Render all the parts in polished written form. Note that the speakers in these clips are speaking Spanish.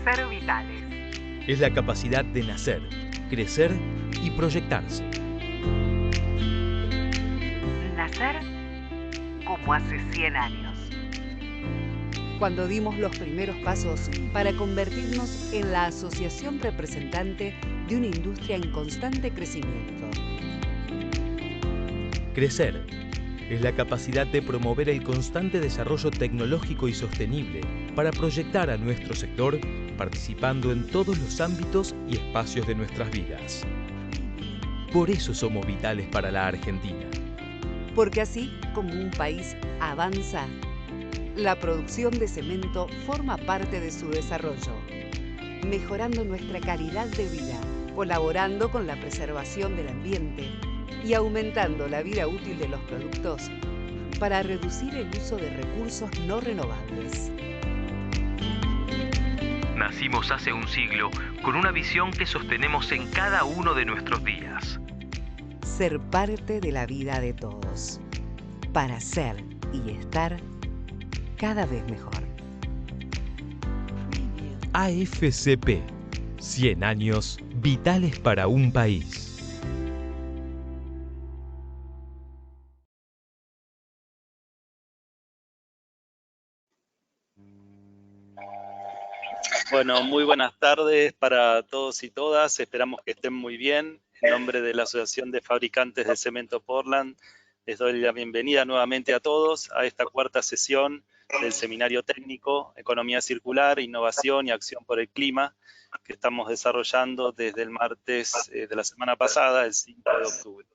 Ser vitales. Es la capacidad de nacer, crecer y proyectarse. Nacer como hace 100 años. Cuando dimos los primeros pasos para convertirnos en la asociación representante de una industria en constante crecimiento. Crecer es la capacidad de promover el constante desarrollo tecnológico y sostenible para proyectar a nuestro sector participando en todos los ámbitos y espacios de nuestras vidas. Por eso somos vitales para la Argentina. Porque así como un país avanza, la producción de cemento forma parte de su desarrollo, mejorando nuestra calidad de vida, colaborando con la preservación del ambiente y aumentando la vida útil de los productos para reducir el uso de recursos no renovables. Nacimos hace un siglo con una visión que sostenemos en cada uno de nuestros días. Ser parte de la vida de todos, para ser y estar cada vez mejor. AFCP, 100 años vitales para un país. Bueno, muy buenas tardes para todos y todas. Esperamos que estén muy bien. En nombre de la Asociación de Fabricantes de Cemento Portland, les doy la bienvenida nuevamente a todos a esta cuarta sesión del Seminario Técnico Economía Circular, Innovación y Acción por el Clima, que estamos desarrollando desde el martes de la semana pasada, el 5 de octubre.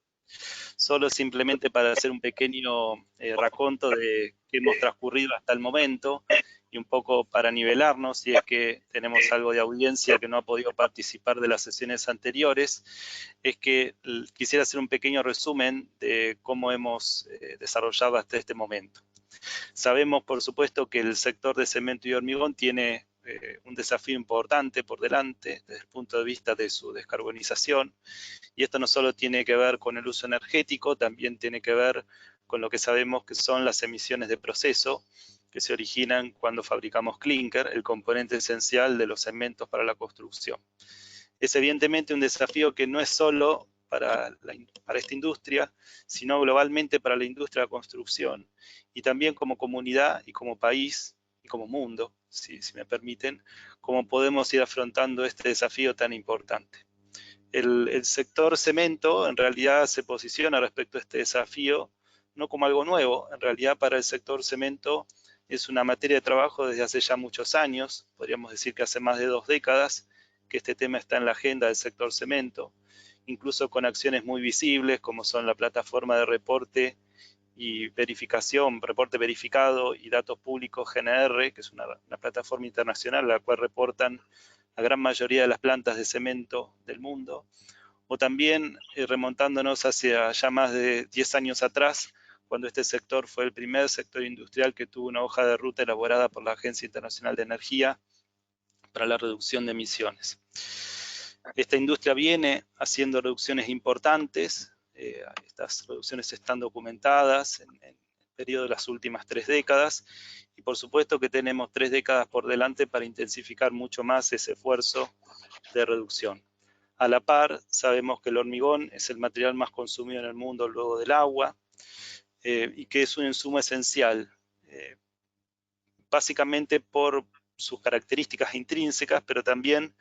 Solo simplemente para hacer un pequeño raconto de qué hemos transcurrido hasta el momento y un poco para nivelarnos, si es que tenemos algo de audiencia que no ha podido participar de las sesiones anteriores, es que quisiera hacer un pequeño resumen de cómo hemos desarrollado hasta este momento. Sabemos, por supuesto, que el sector de cemento y hormigón tiene un desafío importante por delante desde el punto de vista de su descarbonización, y esto no solo tiene que ver con el uso energético, también tiene que ver con lo que sabemos que son las emisiones de proceso que se originan cuando fabricamos clinker, el componente esencial de los cementos para la construcción. Es evidentemente un desafío que no es solo para esta industria, sino globalmente para la industria de la construcción, y también como comunidad y como país y como mundo, si me permiten, cómo podemos ir afrontando este desafío tan importante. El sector cemento en realidad se posiciona respecto a este desafío no como algo nuevo. En realidad para el sector cemento es una materia de trabajo desde hace ya muchos años, podríamos decir que hace más de 2 décadas que este tema está en la agenda del sector cemento, incluso con acciones muy visibles como son la plataforma de reporte y verificación, reporte verificado y datos públicos GNR, que es una plataforma internacional a la cual reportan la gran mayoría de las plantas de cemento del mundo, o también remontándonos hacia ya más de 10 años atrás, cuando este sector fue el primer sector industrial que tuvo una hoja de ruta elaborada por la Agencia Internacional de Energía para la reducción de emisiones. Esta industria viene haciendo reducciones importantes, estas reducciones están documentadas en el periodo de las últimas 3 décadas, y por supuesto que tenemos 3 décadas por delante para intensificar mucho más ese esfuerzo de reducción. A la par, sabemos que el hormigón es el material más consumido en el mundo luego del agua, y que es un insumo esencial, básicamente por sus características intrínsecas, pero también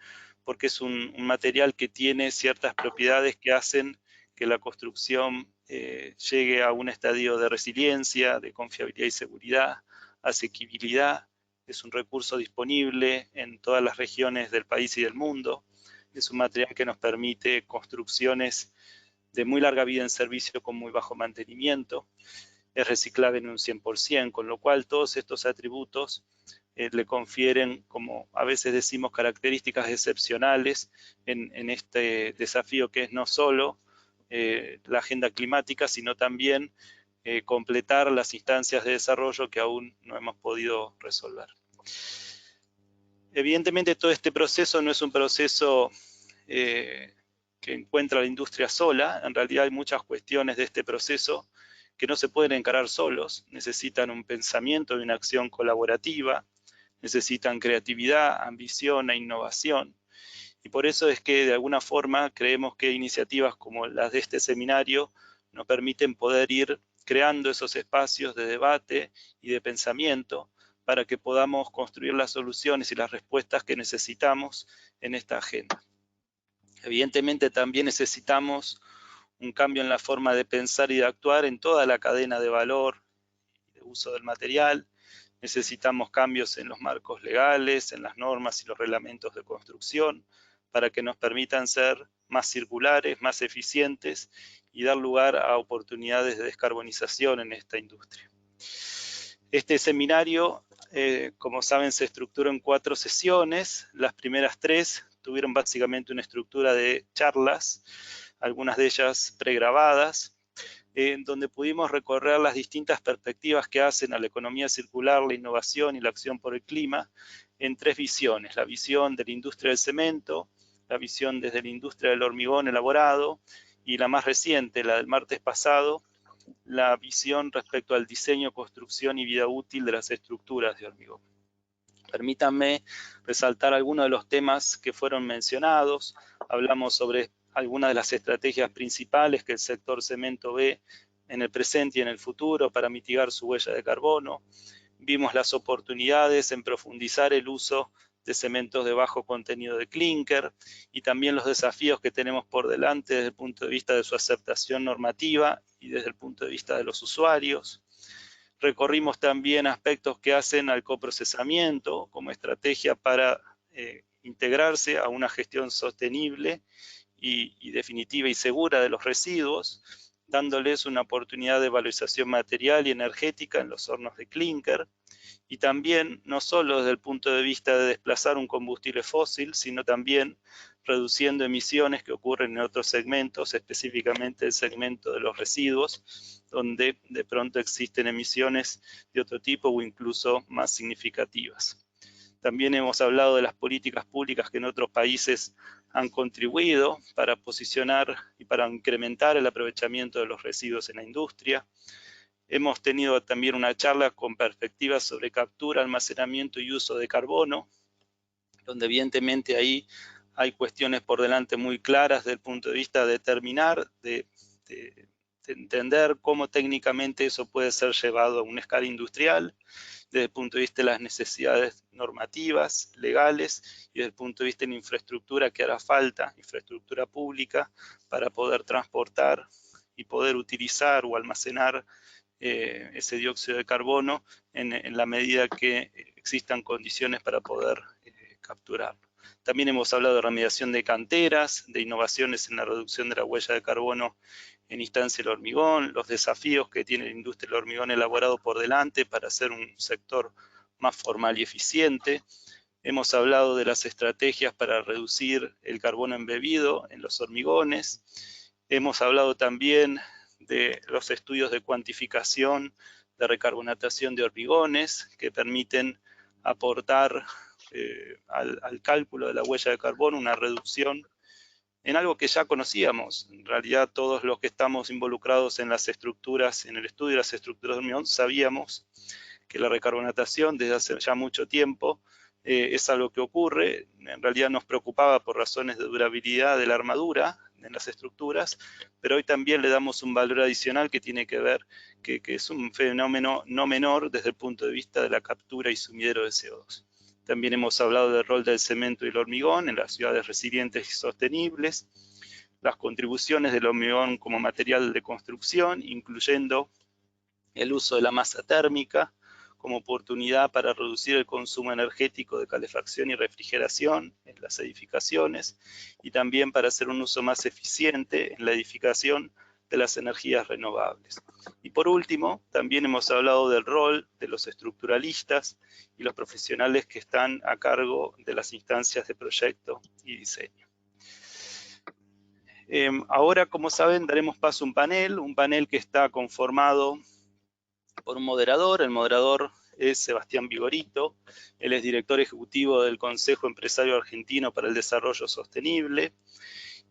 porque es un material que tiene ciertas propiedades que hacen que la construcción llegue a un estadio de resiliencia, de confiabilidad y seguridad, asequibilidad. Es un recurso disponible en todas las regiones del país y del mundo. Es un material que nos permite construcciones de muy larga vida en servicio con muy bajo mantenimiento. Es reciclable en un 100%, con lo cual todos estos atributos le confieren, como a veces decimos, características excepcionales en este desafío que es no solo la agenda climática, sino también completar las instancias de desarrollo que aún no hemos podido resolver. Evidentemente todo este proceso no es un proceso que encuentra la industria sola. En realidad hay muchas cuestiones de este proceso que no se pueden encarar solos, necesitan un pensamiento y una acción colaborativa, necesitan creatividad, ambición e innovación. Y por eso es que de alguna forma creemos que iniciativas como las de este seminario nos permiten poder ir creando esos espacios de debate y de pensamiento para que podamos construir las soluciones y las respuestas que necesitamos en esta agenda. Evidentemente también necesitamos un cambio en la forma de pensar y de actuar en toda la cadena de valor y de uso del material. Necesitamos cambios en los marcos legales, en las normas y los reglamentos de construcción, para que nos permitan ser más circulares, más eficientes y dar lugar a oportunidades de descarbonización en esta industria. Este seminario, como saben, se estructuró en 4 sesiones. Las primeras 3 tuvieron básicamente una estructura de charlas, algunas de ellas pregrabadas, en donde pudimos recorrer las distintas perspectivas que hacen a la economía circular, la innovación y la acción por el clima, en 3 visiones: la visión de la industria del cemento, la visión desde la industria del hormigón elaborado, y la más reciente, la del martes pasado, la visión respecto al diseño, construcción y vida útil de las estructuras de hormigón. Permítanme resaltar algunos de los temas que fueron mencionados. Hablamos sobre algunas de las estrategias principales que el sector cemento ve en el presente y en el futuro para mitigar su huella de carbono. Vimos las oportunidades en profundizar el uso de cementos de bajo contenido de clínker y también los desafíos que tenemos por delante desde el punto de vista de su aceptación normativa y desde el punto de vista de los usuarios. Recorrimos también aspectos que hacen al coprocesamiento como estrategia para integrarse a una gestión sostenible y definitiva y segura de los residuos, dándoles una oportunidad de valorización material y energética en los hornos de clínker, y también no solo desde el punto de vista de desplazar un combustible fósil, sino también reduciendo emisiones que ocurren en otros segmentos, específicamente el segmento de los residuos, donde de pronto existen emisiones de otro tipo o incluso más significativas. También hemos hablado de las políticas públicas que en otros países han contribuido para posicionar y para incrementar el aprovechamiento de los residuos en la industria. Hemos tenido también una charla con perspectivas sobre captura, almacenamiento y uso de carbono, donde evidentemente ahí hay cuestiones por delante muy claras desde el punto de vista de determinar, de entender cómo técnicamente eso puede ser llevado a una escala industrial, desde el punto de vista de las necesidades normativas, legales, y desde el punto de vista de la infraestructura que hará falta, infraestructura pública, para poder transportar y poder utilizar o almacenar ese dióxido de carbono en la medida que existan condiciones para poder capturarlo. También hemos hablado de remediación de canteras, de innovaciones en la reducción de la huella de carbono en instancia del hormigón, los desafíos que tiene la industria del hormigón elaborado por delante para hacer un sector más formal y eficiente. Hemos hablado de las estrategias para reducir el carbono embebido en los hormigones. Hemos hablado también de los estudios de cuantificación de recarbonatación de hormigones que permiten aportar al cálculo de la huella de carbono una reducción en algo que ya conocíamos. En realidad todos los que estamos involucrados en las estructuras, en el estudio de las estructuras de hormigón, sabíamos que la recarbonatación desde hace ya mucho tiempo es algo que ocurre. En realidad nos preocupaba por razones de durabilidad de la armadura en las estructuras, pero hoy también le damos un valor adicional que tiene que ver que es un fenómeno no menor desde el punto de vista de la captura y sumidero de CO2. También hemos hablado del rol del cemento y el hormigón en las ciudades resilientes y sostenibles, las contribuciones del hormigón como material de construcción, incluyendo el uso de la masa térmica como oportunidad para reducir el consumo energético de calefacción y refrigeración en las edificaciones y también para hacer un uso más eficiente en la edificación de las energías renovables. Y por último, también hemos hablado del rol de los estructuralistas y los profesionales que están a cargo de las instancias de proyecto y diseño. Ahora, como saben, daremos paso a un panel que está conformado por un moderador. El moderador es Sebastián Vigorito. Él es director ejecutivo del Consejo Empresario Argentino para el Desarrollo Sostenible.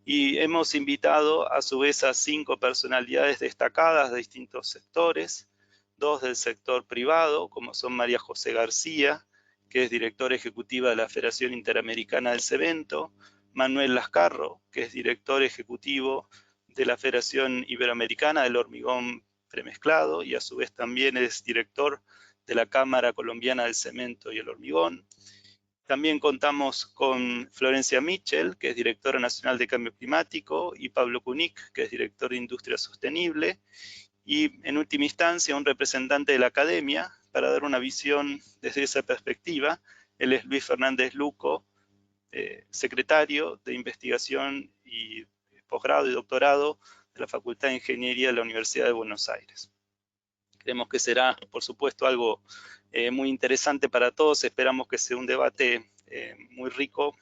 Y hemos invitado a su vez a 5 personalidades destacadas de distintos sectores, 2 del sector privado, como son María José García, que es directora ejecutiva de la Federación Interamericana del Cemento, Manuel Lascarro, que es director ejecutivo de la Federación Iberoamericana del Hormigón Premezclado y a su vez también es director de la Cámara Colombiana del Cemento y el Hormigón. También contamos con Florencia Mitchell, que es directora nacional de Cambio Climático, y Pablo Kunik, que es director de Industria Sostenible, y en última instancia un representante de la academia para dar una visión desde esa perspectiva. Él es Luis Fernández Luco, secretario de Investigación y Posgrado y Doctorado de la Facultad de Ingeniería de la Universidad de Buenos Aires. Creemos que será, por supuesto, algo muy interesante para todos. Esperamos que sea un debate muy rico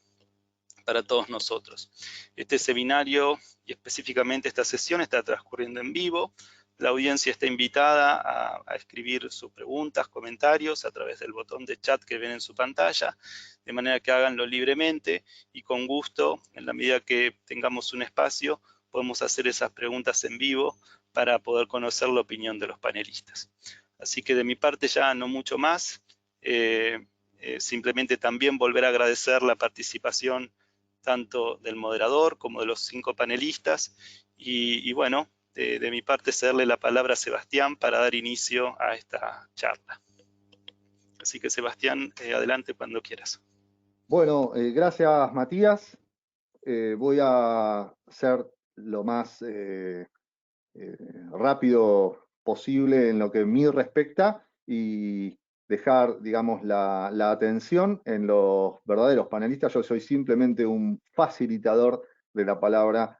para todos nosotros. Este seminario y específicamente esta sesión está transcurriendo en vivo. La audiencia está invitada a escribir sus preguntas, comentarios a través del botón de chat que ven en su pantalla, de manera que háganlo libremente y con gusto, en la medida que tengamos un espacio, podemos hacer esas preguntas en vivo para poder conocer la opinión de los panelistas. Así que de mi parte ya no mucho más, simplemente también volver a agradecer la participación tanto del moderador como de los 5 panelistas y bueno, de mi parte cederle la palabra a Sebastián para dar inicio a esta charla. Así que Sebastián, adelante cuando quieras. Bueno, gracias Matías. Voy a ser lo más rápido posible en lo que a mí respecta y dejar, digamos, la atención en los verdaderos panelistas. Yo soy simplemente un facilitador de la palabra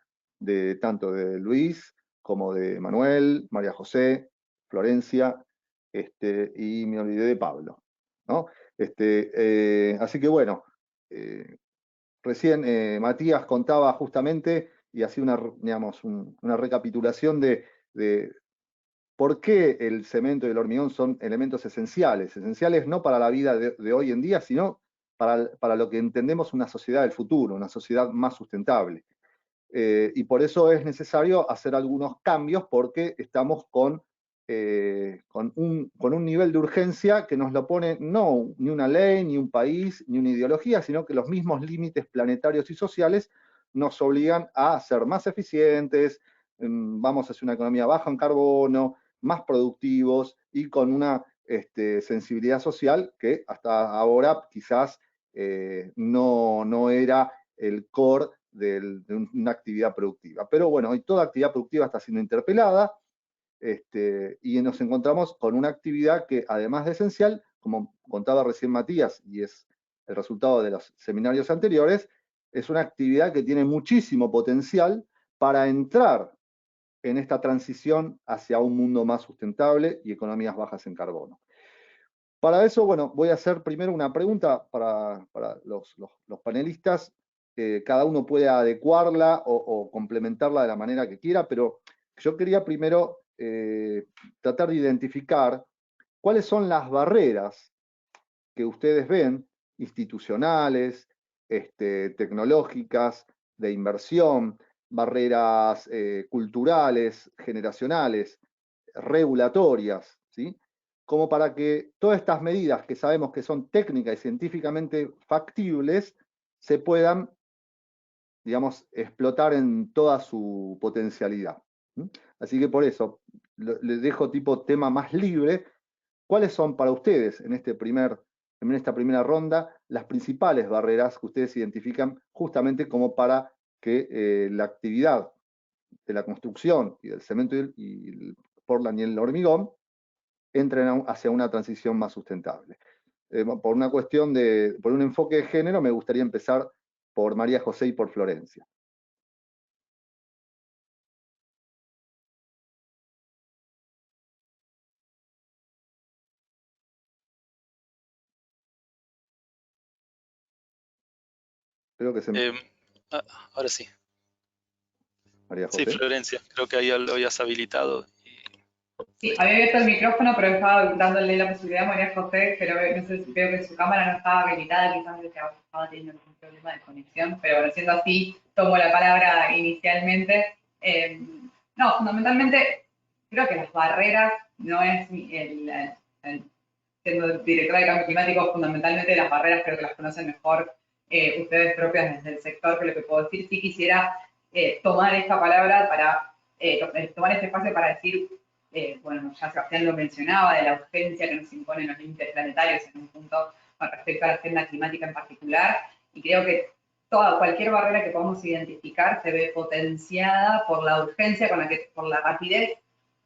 tanto de Luis como de Manuel, María José, Florencia, y me olvidé de Pablo, ¿no? Así que bueno, recién Matías contaba justamente y hacía una recapitulación de por qué el cemento y el hormigón son elementos esenciales no para la vida de hoy en día, sino para lo que entendemos una sociedad del futuro, una sociedad más sustentable. Y por eso es necesario hacer algunos cambios porque estamos con un nivel de urgencia que nos lo pone no ni una ley, ni un país, ni una ideología, sino que los mismos límites planetarios y sociales nos obligan a ser más eficientes, vamos hacia una economía baja en carbono, más productivos y con una sensibilidad social que hasta ahora quizás no era el core de una actividad productiva. Pero bueno, hoy toda actividad productiva está siendo interpelada y nos encontramos con una actividad que, además de esencial, como contaba recién Matías, y es el resultado de los seminarios anteriores, es una actividad que tiene muchísimo potencial para entrar en esta transición hacia un mundo más sustentable y economías bajas en carbono. Para eso, bueno, voy a hacer primero una pregunta para los panelistas. Cada uno puede adecuarla o complementarla de la manera que quiera, pero yo quería primero tratar de identificar cuáles son las barreras que ustedes ven, institucionales, tecnológicas, de inversión, barreras culturales, generacionales, regulatorias, ¿sí? Como para que todas estas medidas que sabemos que son técnicas y científicamente factibles se puedan, digamos, explotar en toda su potencialidad. Así que por eso les dejo tipo tema más libre. ¿Cuáles son para ustedes en esta primera ronda las principales barreras que ustedes identifican justamente como para que la actividad de la construcción y del cemento y el Portland y el hormigón entren hacia una transición más sustentable? Por un enfoque de género, me gustaría empezar por María José y por Florencia. Creo que se me... Ahora sí. María José. Sí, Florencia, creo que ahí lo habías habilitado. Sí, había abierto el micrófono, pero estaba dándole la posibilidad a María José, pero no sé si veo que su cámara no estaba habilitada, quizás estaba teniendo algún problema de conexión, pero bueno, siendo así, tomo la palabra inicialmente. No, fundamentalmente, creo que las barreras no es siendo directora de cambio climático, fundamentalmente las barreras creo que las conocen mejor ustedes propias desde el sector, que lo que puedo decir. Sí quisiera tomar esta palabra para, tomar este espacio para decir, bueno, ya Sebastián lo mencionaba, de la urgencia que nos imponen los límites planetarios en un punto con respecto a la agenda climática en particular, y creo que cualquier barrera que podamos identificar se ve potenciada por la urgencia, por la rapidez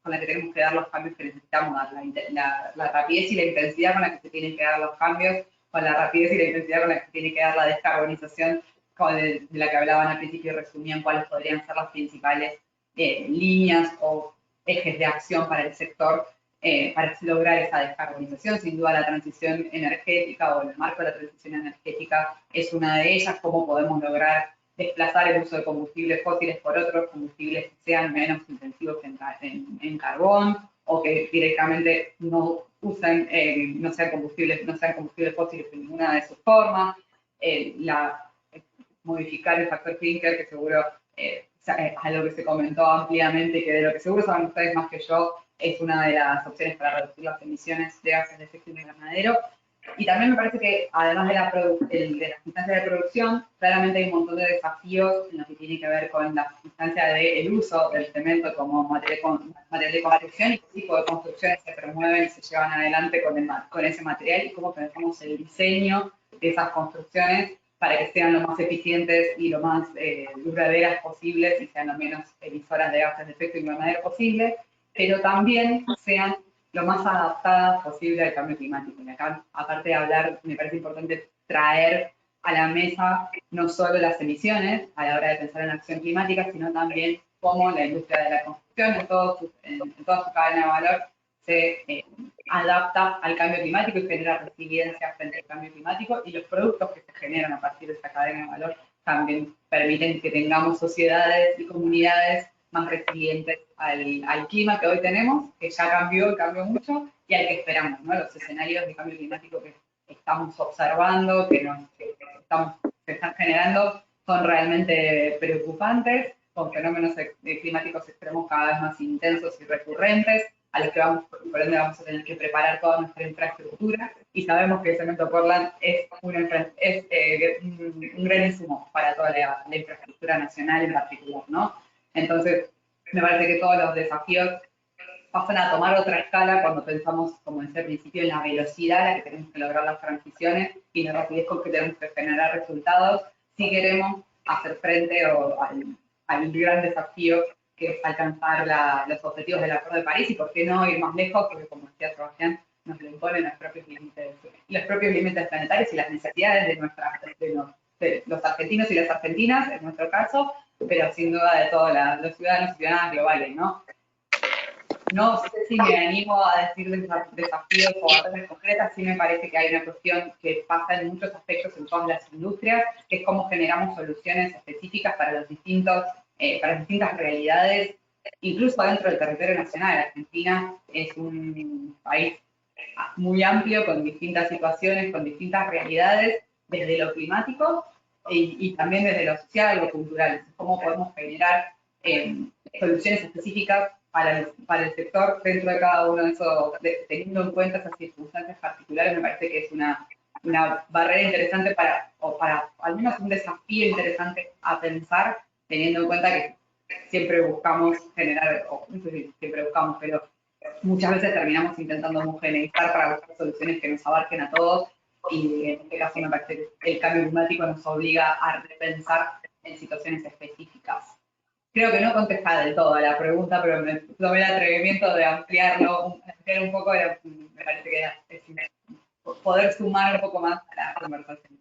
con la que tenemos que dar los cambios que necesitamos dar, la rapidez y la intensidad con la que se tienen que dar los cambios, con la rapidez y la intensidad con la que se tiene que dar la descarbonización, de la que hablaban al principio y resumían cuáles podrían ser las principales líneas o ejes de acción para el sector para lograr esa descarbonización. Sin duda la transición energética o el marco de la transición energética es una de ellas, cómo podemos lograr desplazar el uso de combustibles fósiles por otros combustibles que sean menos intensivos en carbón, o que directamente no usen, no sean combustibles fósiles en ninguna de sus formas, modificar el factor clinker, que seguro es algo que se comentó ampliamente y que de lo que seguro saben ustedes más que yo, es una de las opciones para reducir las emisiones de gases de efecto invernadero. Y también me parece que, además de las instancias de producción, claramente hay un montón de desafíos en lo que tiene que ver con la instancia del uso del cemento como material de construcción y qué tipo de construcciones se promueven y se llevan adelante con ese material, y cómo pensamos el diseño de esas construcciones para que sean lo más eficientes y lo más duraderas posibles y sean lo menos emisoras de gases de efecto invernadero posible, pero también sean lo más adaptadas posible al cambio climático. Y acá, aparte de hablar, me parece importante traer a la mesa no solo las emisiones a la hora de pensar en la acción climática, sino también cómo la industria de la construcción en toda su cadena de valor se adapta al cambio climático y genera resiliencia frente al cambio climático, y los productos que se generan a partir de esa cadena de valor también permiten que tengamos sociedades y comunidades más resilientes al clima que hoy tenemos, que ya cambió mucho, y al que esperamos, ¿no? Los escenarios de cambio climático que estamos observando, que se están generando, son realmente preocupantes, con fenómenos climáticos extremos cada vez más intensos y recurrentes, a los que por ende vamos a tener que preparar toda nuestra infraestructura, y sabemos que el Cemento Portland es un gran insumo para toda la infraestructura nacional en particular, ¿no? Entonces, me parece que todos los desafíos pasan a tomar otra escala cuando pensamos, como decía al principio, en la velocidad a la que tenemos que lograr las transiciones y la rapidez con que tenemos que generar resultados si queremos hacer frente al gran desafío que es alcanzar los objetivos del Acuerdo de París, y por qué no ir más lejos, porque como decía Sebastián, nos lo imponen los propios límites planetarios y las necesidades de los argentinos y las argentinas, en nuestro caso, pero sin duda de todos los ciudadanos y ciudadanas globales, ¿no? No sé si me animo a decir desafíos o batallas concretas, sí me parece que hay una cuestión que pasa en muchos aspectos en todas las industrias, que es cómo generamos soluciones específicas para las distintas realidades, incluso dentro del territorio nacional. Argentina es un país muy amplio, con distintas situaciones, con distintas realidades, desde lo climático y también desde lo social, lo cultural. Cómo podemos generar soluciones específicas para el sector dentro de cada uno de esos, teniendo en cuenta esas circunstancias particulares. Me parece que es una barrera interesante al menos un desafío interesante a pensar, teniendo en cuenta que siempre buscamos generar, o no sé si siempre buscamos, pero muchas veces terminamos intentando homogeneizar para buscar soluciones que nos abarquen a todos, y en este caso me parece que el cambio climático nos obliga a repensar en situaciones específicas. Creo que no contesta del todo a la pregunta, pero me tomé el atrevimiento de ampliar un poco, me parece que es poder sumar un poco más a la conversación.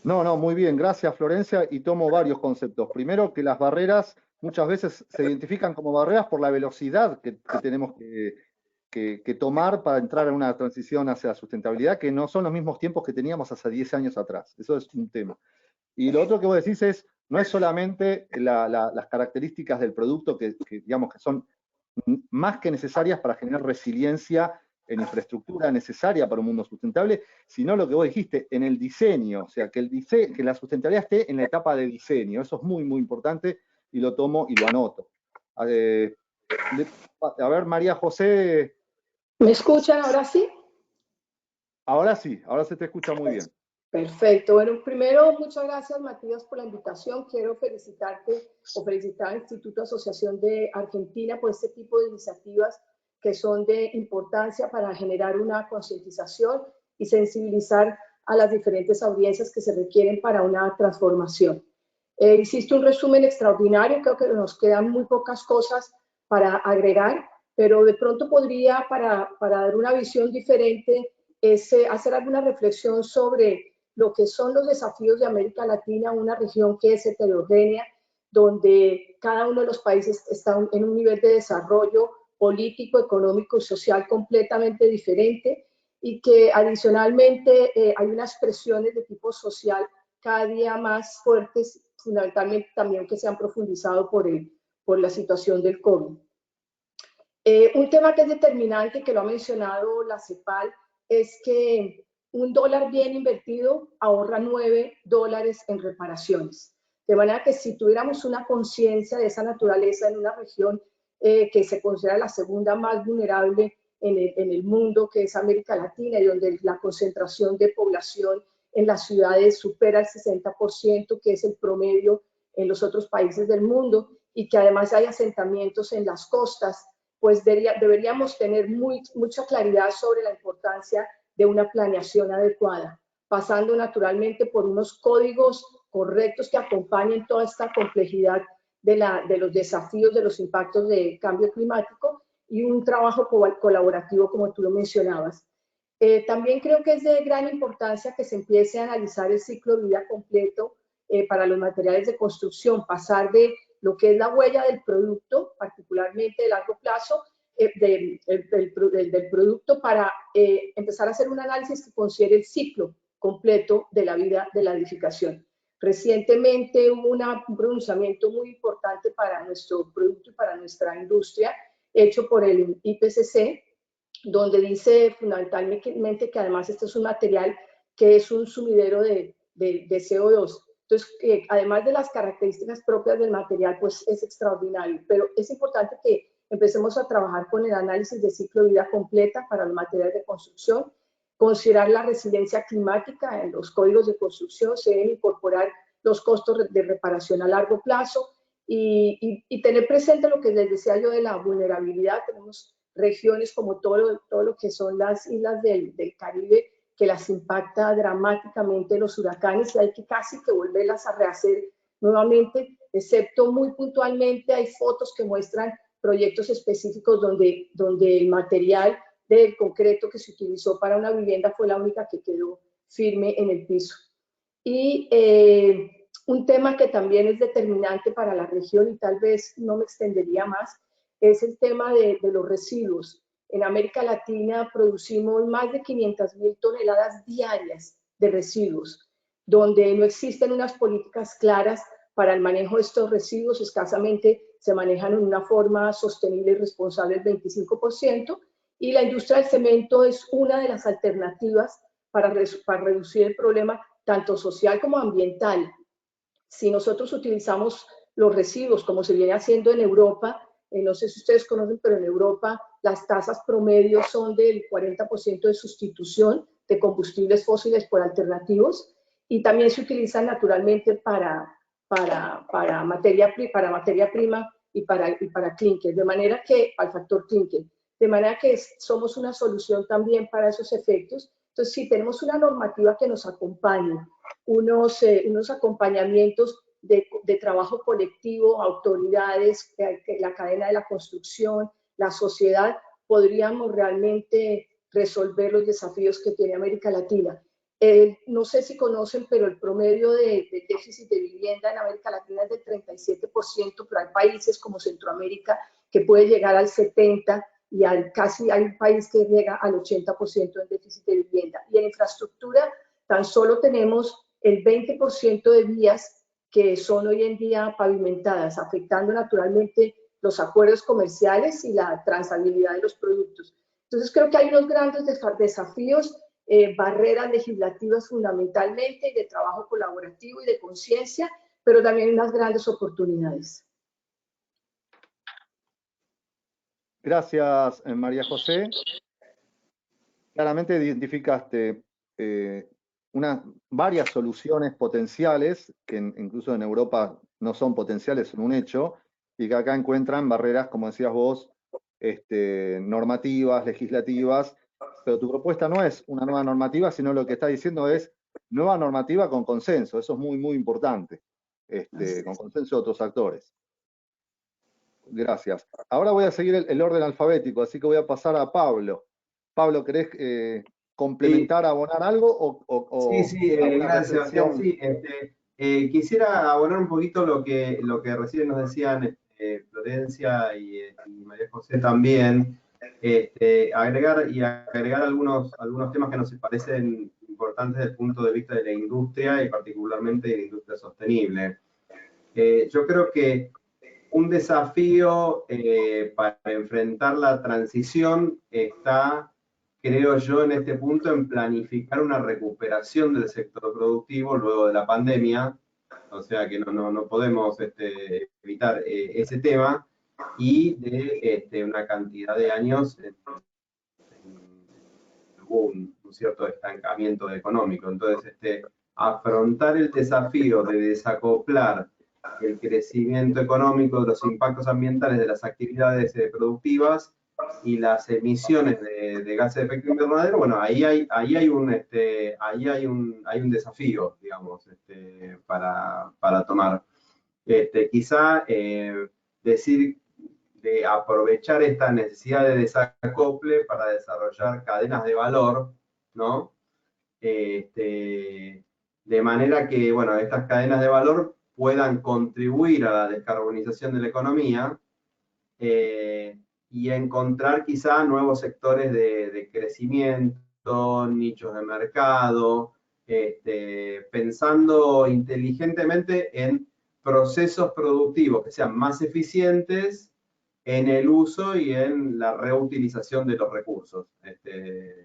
No, muy bien, gracias Florencia, y tomo varios conceptos. Primero, que las barreras muchas veces se identifican como barreras por la velocidad que tenemos que tomar para entrar en una transición hacia la sustentabilidad, que no son los mismos tiempos que teníamos hace 10 años atrás. Eso es un tema. Y lo otro que vos decís no es solamente las características del producto que digamos que son más que necesarias para generar resiliencia en infraestructura necesaria para un mundo sustentable, sino lo que vos dijiste, en el diseño, o sea, que la sustentabilidad esté en la etapa de diseño. Eso es muy, muy importante, y lo tomo y lo anoto. A ver, María José. ¿Me escuchan ahora sí? Ahora sí, ahora se te escucha muy bien. Perfecto. Bueno, primero, muchas gracias, Matías, por la invitación. Quiero felicitarte o felicitar al Instituto Asociación de Argentina por este tipo de iniciativas que son de importancia para generar una concientización y sensibilizar a las diferentes audiencias que se requieren para una transformación. Hiciste un resumen extraordinario, creo que nos quedan muy pocas cosas para agregar, pero de pronto podría, para dar una visión diferente, hacer alguna reflexión sobre lo que son los desafíos de América Latina, una región que es heterogénea, donde cada uno de los países está en un nivel de desarrollo político, económico y social completamente diferente, y que adicionalmente hay unas presiones de tipo social cada día más fuertes, fundamentalmente también que se han profundizado por la situación del COVID. Un tema que es determinante, que lo ha mencionado la CEPAL, es que un dólar bien invertido ahorra $9 en reparaciones. De manera que si tuviéramos una conciencia de esa naturaleza en una región que se considera la segunda más vulnerable en el mundo, que es América Latina, y donde la concentración de población en las ciudades supera el 60%, que es el promedio en los otros países del mundo, y que además hay asentamientos en las costas, pues deberíamos tener mucha claridad sobre la importancia de una planeación adecuada, pasando naturalmente por unos códigos correctos que acompañen toda esta complejidad de los desafíos, de los impactos del cambio climático, y un trabajo colaborativo, como tú lo mencionabas. También creo que es de gran importancia que se empiece a analizar el ciclo de vida completo para los materiales de construcción, pasar de lo que es la huella del producto, particularmente de largo plazo, del producto, para empezar a hacer un análisis que considere el ciclo completo de la vida de la edificación. Recientemente hubo un pronunciamiento muy importante para nuestro producto y para nuestra industria, hecho por el IPCC, donde dice fundamentalmente que además este es un material que es un sumidero de CO2. Entonces, además de las características propias del material, pues es extraordinario, pero es importante que empecemos a trabajar con el análisis de ciclo de vida completa para los materiales de construcción, considerar la resiliencia climática en los códigos de construcción, se deben incorporar los costos de reparación a largo plazo y tener presente lo que les decía yo de la vulnerabilidad. Tenemos regiones como todo lo que son las islas del Caribe, que las impacta dramáticamente los huracanes y hay que casi que volverlas a rehacer nuevamente, excepto muy puntualmente hay fotos que muestran proyectos específicos donde el material del concreto que se utilizó para una vivienda fue la única que quedó firme en el piso. Y un tema que también es determinante para la región y tal vez no me extendería más, es el tema de los residuos. En América Latina producimos más de 500.000 toneladas diarias de residuos, donde no existen unas políticas claras para el manejo de estos residuos, escasamente se manejan en una forma sostenible y responsable el 25%, y la industria del cemento es una de las alternativas para reducir el problema tanto social como ambiental. Si nosotros utilizamos los residuos como se viene haciendo en Europa, no sé si ustedes conocen, pero en Europa las tasas promedio son del 40% de sustitución de combustibles fósiles por alternativos, y también se utilizan naturalmente para materia prima y para clinker, de manera que, al factor clinker, de manera que somos una solución también para esos efectos. Entonces, si tenemos una normativa que nos acompañe, unos acompañamientos de trabajo colectivo, autoridades, la cadena de la construcción, la sociedad, podríamos realmente resolver los desafíos que tiene América Latina. No sé si conocen, pero el promedio de déficit de vivienda en América Latina es del 37%, pero hay países como Centroamérica que puede llegar al 70%, y casi hay un país que llega al 80% en déficit de vivienda. Y en infraestructura tan solo tenemos el 20% de vías que son hoy en día pavimentadas, afectando naturalmente los acuerdos comerciales y la trazabilidad de los productos. Entonces creo que hay unos grandes desafíos, barreras legislativas fundamentalmente, y de trabajo colaborativo y de conciencia, pero también unas grandes oportunidades. Gracias, María José. Claramente identificaste varias soluciones potenciales, que incluso en Europa no son potenciales, son un hecho, y que acá encuentran barreras, como decías vos, normativas, legislativas, pero tu propuesta no es una nueva normativa, sino lo que está diciendo es nueva normativa con consenso. Eso es muy, muy importante, con consenso de otros actores. Gracias. Ahora voy a seguir el orden alfabético, así que voy a pasar a Pablo. Pablo, ¿querés complementar, abonar algo? Sí, gracias, Sebastián. Sí, quisiera abonar un poquito lo que recién nos decían Florencia y María José también, agregar algunos temas que nos parecen importantes desde el punto de vista de la industria y particularmente de la industria sostenible. Yo creo que un desafío para enfrentar la transición está, creo yo, en este punto en planificar una recuperación del sector productivo luego de la pandemia, o sea que no podemos evitar ese tema, y de una cantidad de años hubo un cierto estancamiento económico. Entonces, afrontar el desafío de desacoplar el crecimiento económico de los impactos ambientales de las actividades productivas y las emisiones de gases de efecto invernadero, bueno, ahí hay un desafío, digamos, para tomar. Quizá decir de aprovechar esta necesidad de desacople para desarrollar cadenas de valor, ¿no? De manera que, bueno, estas cadenas de valor puedan contribuir a la descarbonización de la economía y encontrar quizá nuevos sectores de crecimiento, nichos de mercado, pensando inteligentemente en procesos productivos que sean más eficientes en el uso y en la reutilización de los recursos.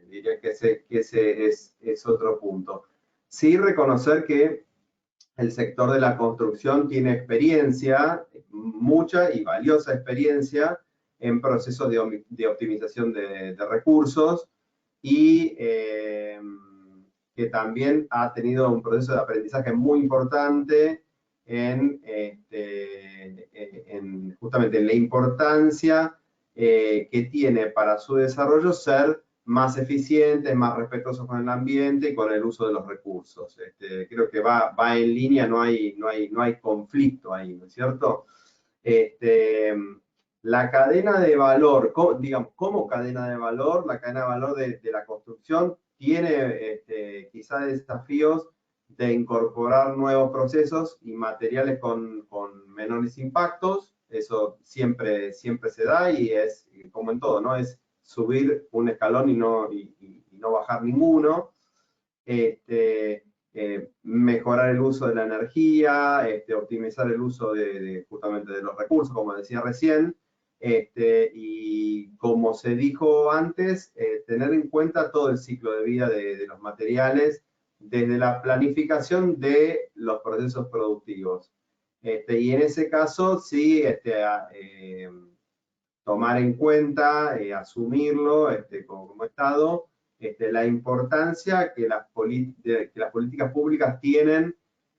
Diría que ese es otro punto. Sí, reconocer que el sector de la construcción tiene experiencia, mucha y valiosa experiencia, en procesos de optimización de recursos y que también ha tenido un proceso de aprendizaje muy importante justamente en la importancia que tiene para su desarrollo ser más eficientes, más respetuosos con el ambiente y con el uso de los recursos. Creo que va en línea, no hay conflicto ahí, ¿no es cierto? La cadena de valor, digamos, como cadena de valor, la cadena de valor de la construcción tiene quizá desafíos de incorporar nuevos procesos y materiales con menores impactos. Eso siempre se da y es, como en todo, ¿no? Es subir un escalón y no bajar ninguno. Mejorar el uso de la energía, optimizar el uso justamente de los recursos, como decía recién, y como se dijo antes, tener en cuenta todo el ciclo de vida de los materiales, desde la planificación de los procesos productivos. Y en ese caso, sí, tomar en cuenta, asumirlo como Estado, la importancia que las políticas públicas tienen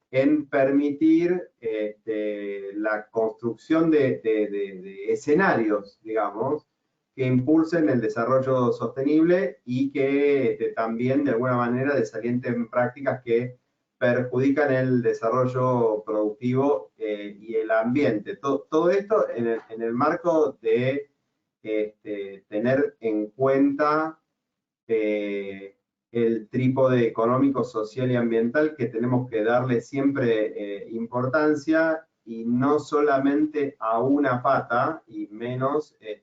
en permitir la construcción de escenarios, digamos, que impulsen el desarrollo sostenible y que también de alguna manera desalienten prácticas que perjudican el desarrollo productivo y el ambiente. Todo esto en el marco de tener en cuenta el trípode económico, social y ambiental que tenemos que darle siempre importancia, y no solamente a una pata, y menos en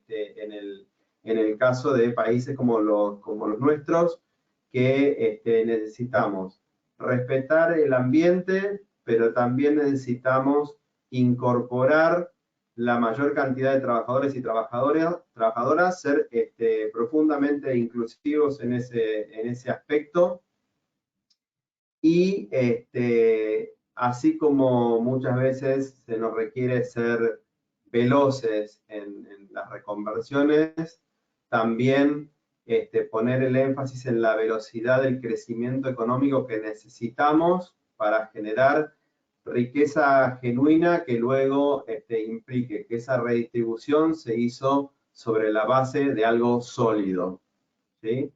el caso de países como los nuestros, que necesitamos respetar el ambiente, pero también necesitamos incorporar la mayor cantidad de trabajadores y trabajadoras, ser profundamente inclusivos en ese aspecto. Y así como muchas veces se nos requiere ser veloces en las reconversiones, también poner el énfasis en la velocidad del crecimiento económico que necesitamos para generar riqueza genuina que luego implique que esa redistribución se hizo sobre la base de algo sólido, ¿sí?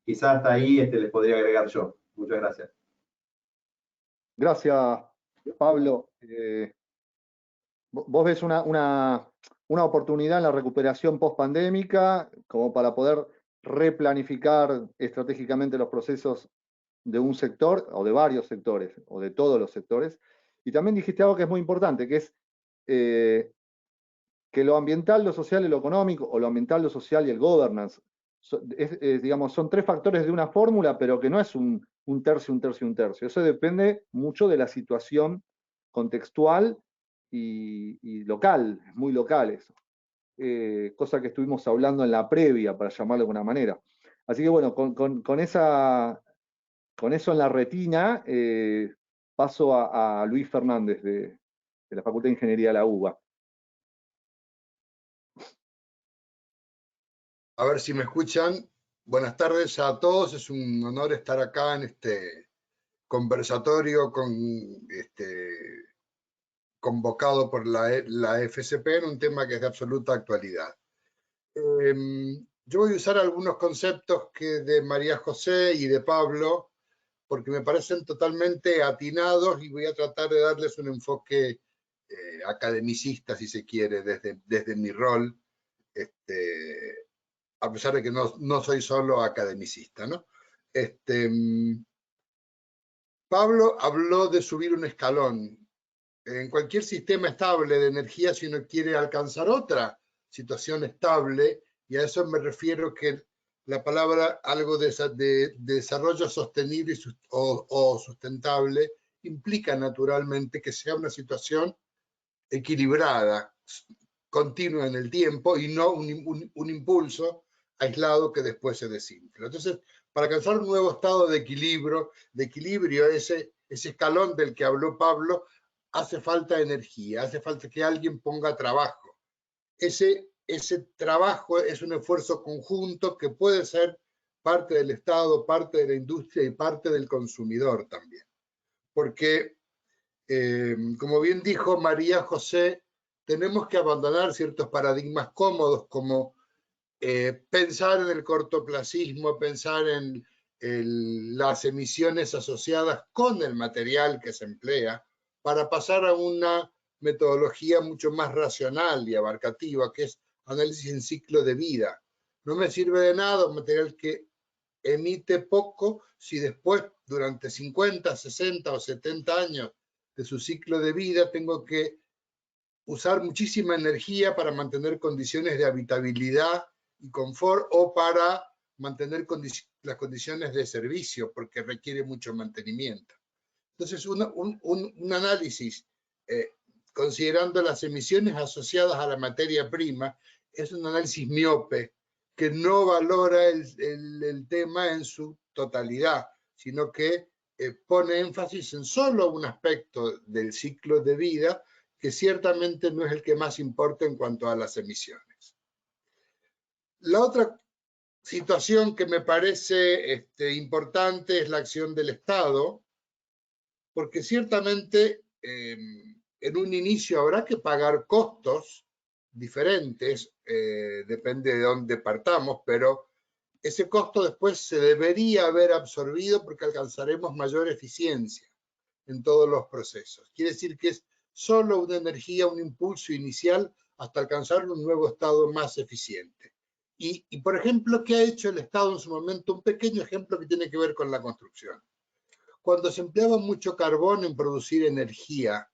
Quizás hasta ahí les podría agregar yo. Muchas gracias. Gracias, Pablo. ¿Vos ves una oportunidad en la recuperación post-pandémica como para poder replanificar estratégicamente los procesos de un sector o de varios sectores o de todos los sectores? Y también dijiste algo que es muy importante, que es que lo ambiental, lo social y lo económico, o lo ambiental, lo social y el governance, digamos, son tres factores de una fórmula, pero que no es un tercio, un tercio, un tercio. Eso depende mucho de la situación contextual y local, es muy local eso. Cosa que estuvimos hablando en la previa, para llamarlo de alguna manera. Así que bueno, con eso en la retina, paso a Luis Fernández de la Facultad de Ingeniería de la UBA. A ver si me escuchan. Buenas tardes a todos. Es un honor estar acá en este conversatorio convocado por la FCP en un tema que es de absoluta actualidad. Yo voy a usar algunos conceptos de María José y de Pablo, porque me parecen totalmente atinados y voy a tratar de darles un enfoque academicista, si se quiere, desde mi rol, a pesar de que no soy solo academicista, ¿no? Pablo habló de subir un escalón. En cualquier sistema estable de energía, si uno quiere alcanzar otra situación estable, y a eso me refiero que la palabra algo de desarrollo sostenible o sustentable implica naturalmente que sea una situación equilibrada, continua en el tiempo y no un impulso aislado que después se desinfla. Entonces, para alcanzar un nuevo estado de equilibrio, ese escalón del que habló Pablo, hace falta energía, hace falta que alguien ponga trabajo. Ese trabajo es un esfuerzo conjunto que puede ser parte del Estado, parte de la industria y parte del consumidor también. Porque, como bien dijo María José, tenemos que abandonar ciertos paradigmas cómodos como pensar en el cortoplacismo, pensar en las emisiones asociadas con el material que se emplea, para pasar a una metodología mucho más racional y abarcativa, que es análisis en ciclo de vida. No me sirve de nada un material que emite poco si después, durante 50, 60 o 70 años de su ciclo de vida, tengo que usar muchísima energía para mantener condiciones de habitabilidad y confort o para mantener las condiciones de servicio, porque requiere mucho mantenimiento. Entonces, un análisis considerando las emisiones asociadas a la materia prima es un análisis miope que no valora el tema en su totalidad, sino que pone énfasis en solo un aspecto del ciclo de vida que ciertamente no es el que más importa en cuanto a las emisiones. La otra situación que me parece importante es la acción del Estado, porque ciertamente en un inicio habrá que pagar costos diferentes, depende de dónde partamos, pero ese costo después se debería haber absorbido porque alcanzaremos mayor eficiencia en todos los procesos. Quiere decir que es solo una energía, un impulso inicial hasta alcanzar un nuevo estado más eficiente. Y por ejemplo, ¿qué ha hecho el Estado en su momento? Un pequeño ejemplo que tiene que ver con la construcción. Cuando se empleaba mucho carbón en producir energía,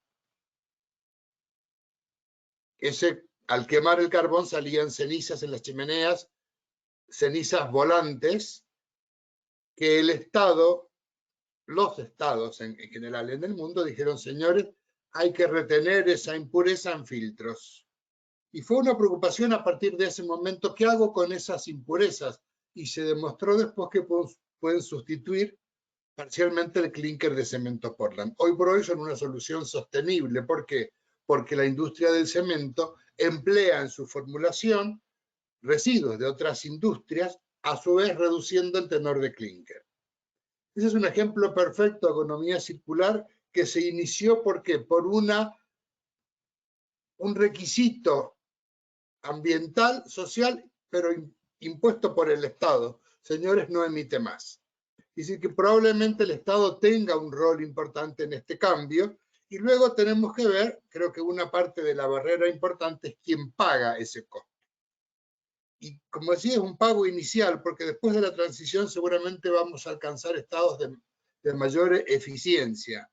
al quemar el carbón salían cenizas en las chimeneas, cenizas volantes, que el Estado, los estados en general en el mundo, dijeron, señores, hay que retener esa impureza en filtros. Y fue una preocupación a partir de ese momento, ¿qué hago con esas impurezas? Y se demostró después que pueden sustituir parcialmente el clínker de cemento Portland. Hoy por hoy son una solución sostenible. ¿Por qué? Porque la industria del cemento emplea en su formulación residuos de otras industrias a su vez reduciendo el tenor de clínker. Ese es un ejemplo perfecto de economía circular que se inició ¿por qué? Por un requisito ambiental, social, pero impuesto por el Estado. Señores, no emite más. Es decir, que probablemente el Estado tenga un rol importante en este cambio y luego tenemos que ver, creo que una parte de la barrera importante es quién paga ese costo. Y como decía, es un pago inicial, porque después de la transición seguramente vamos a alcanzar estados de mayor eficiencia.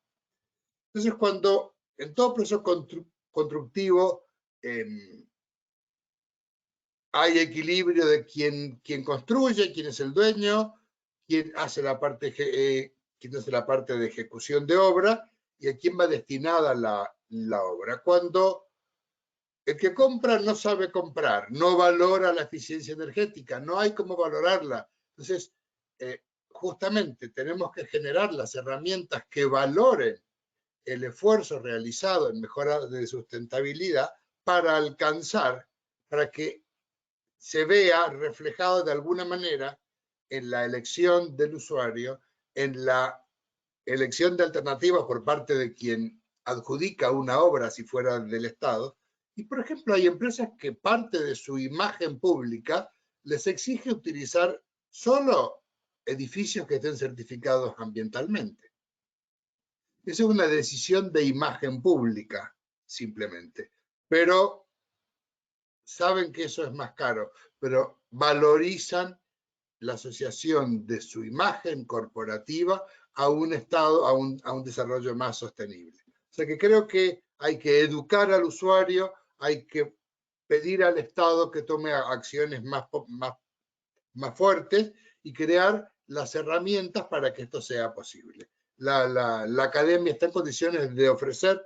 Entonces, cuando en todo proceso constructivo hay equilibrio de quién construye, quién es el dueño, quién hace la parte de ejecución de obra y a quién va destinada la obra. Cuando el que compra no sabe comprar, no valora la eficiencia energética, no hay cómo valorarla. Entonces, justamente tenemos que generar las herramientas que valoren el esfuerzo realizado en mejora de sustentabilidad para alcanzar, para que se vea reflejado de alguna manera en la elección del usuario, en la elección de alternativas por parte de quien adjudica una obra si fuera del Estado. Y, por ejemplo, hay empresas que parte de su imagen pública les exige utilizar solo edificios que estén certificados ambientalmente. Esa es una decisión de imagen pública, simplemente. Pero saben que eso es más caro, pero valorizan la asociación de su imagen corporativa a un Estado, a un desarrollo más sostenible. O sea que creo que hay que educar al usuario, hay que pedir al Estado que tome acciones más fuertes y crear las herramientas para que esto sea posible. La academia está en condiciones de ofrecer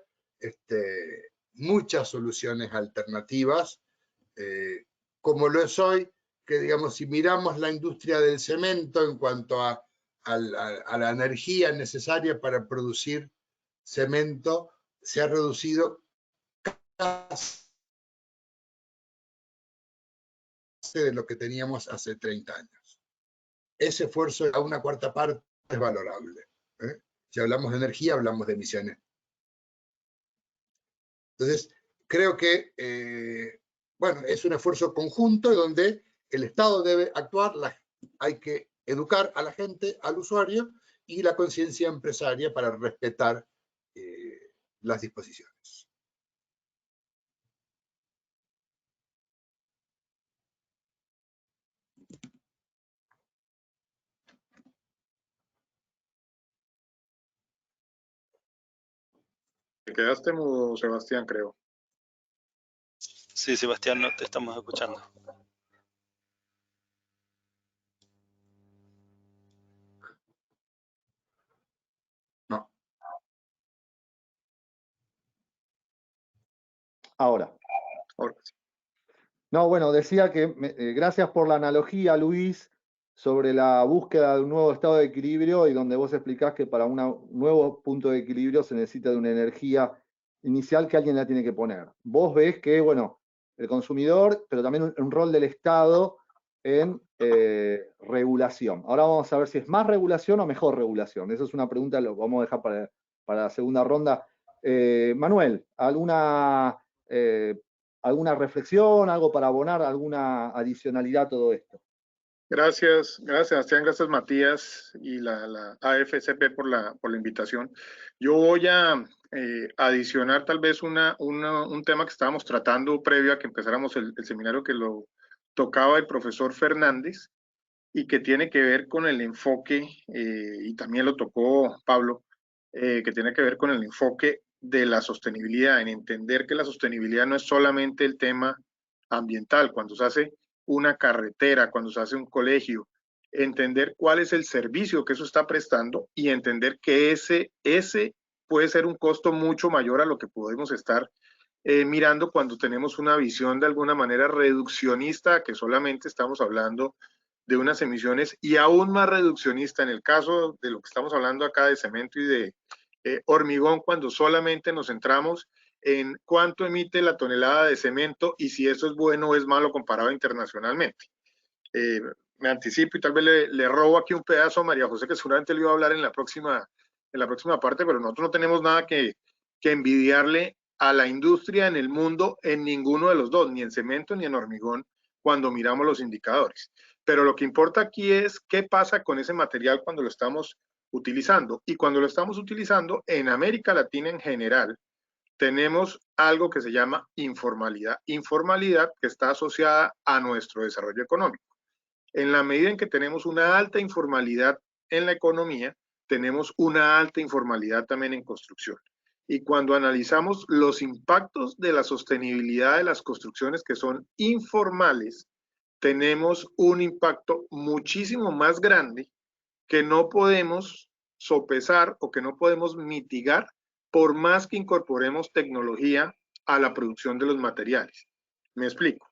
muchas soluciones alternativas, como lo es hoy, que digamos, si miramos la industria del cemento en cuanto a la energía necesaria para producir cemento, se ha reducido casi de lo que teníamos hace 30 años. Ese esfuerzo a una cuarta parte es valorable. Si hablamos de energía, hablamos de emisiones. Entonces, creo que bueno, es un esfuerzo conjunto donde el Estado debe actuar, hay que educar a la gente, al usuario, y la conciencia empresaria para respetar las disposiciones. Te quedaste mudo, Sebastián, creo. Sí, Sebastián, no te estamos escuchando. No. Ahora. No, bueno, decía que gracias por la analogía, Luis, sobre la búsqueda de un nuevo estado de equilibrio y donde vos explicás que para un nuevo punto de equilibrio se necesita de una energía inicial que alguien la tiene que poner. Vos ves que, bueno, el consumidor, pero también un rol del Estado en regulación. Ahora vamos a ver si es más regulación o mejor regulación. Esa es una pregunta, lo vamos a dejar para la segunda ronda. Manuel, ¿alguna reflexión, algo para abonar, alguna adicionalidad a todo esto? Gracias, Sebastián, gracias Matías y la AFCP por la invitación. Yo voy a adicionar tal vez un tema que estábamos tratando previo a que empezáramos el seminario, que lo tocaba el profesor Fernández y que tiene que ver con el enfoque, y también lo tocó Pablo, que tiene que ver con el enfoque de la sostenibilidad, en entender que la sostenibilidad no es solamente el tema ambiental, cuando se hace una carretera, cuando se hace un colegio, entender cuál es el servicio que eso está prestando y entender que ese puede ser un costo mucho mayor a lo que podemos estar mirando cuando tenemos una visión de alguna manera reduccionista, que solamente estamos hablando de unas emisiones, y aún más reduccionista en el caso de lo que estamos hablando acá de cemento y de hormigón, cuando solamente nos centramos en cuánto emite la tonelada de cemento y si eso es bueno o es malo comparado internacionalmente. me anticipo y tal vez le robo aquí un pedazo a María José, que seguramente le iba a hablar en la próxima parte, pero nosotros no tenemos nada que envidiarle a la industria en el mundo en ninguno de los dos, ni en cemento ni en hormigón, cuando miramos los indicadores. Pero lo que importa aquí es qué pasa con ese material cuando lo estamos utilizando. Y cuando lo estamos utilizando en América Latina en general, tenemos algo que se llama informalidad. Informalidad que está asociada a nuestro desarrollo económico. En la medida en que tenemos una alta informalidad en la economía, tenemos una alta informalidad también en construcción. Y cuando analizamos los impactos de la sostenibilidad de las construcciones que son informales, tenemos un impacto muchísimo más grande que no podemos sopesar o que no podemos mitigar por más que incorporemos tecnología a la producción de los materiales. Me explico.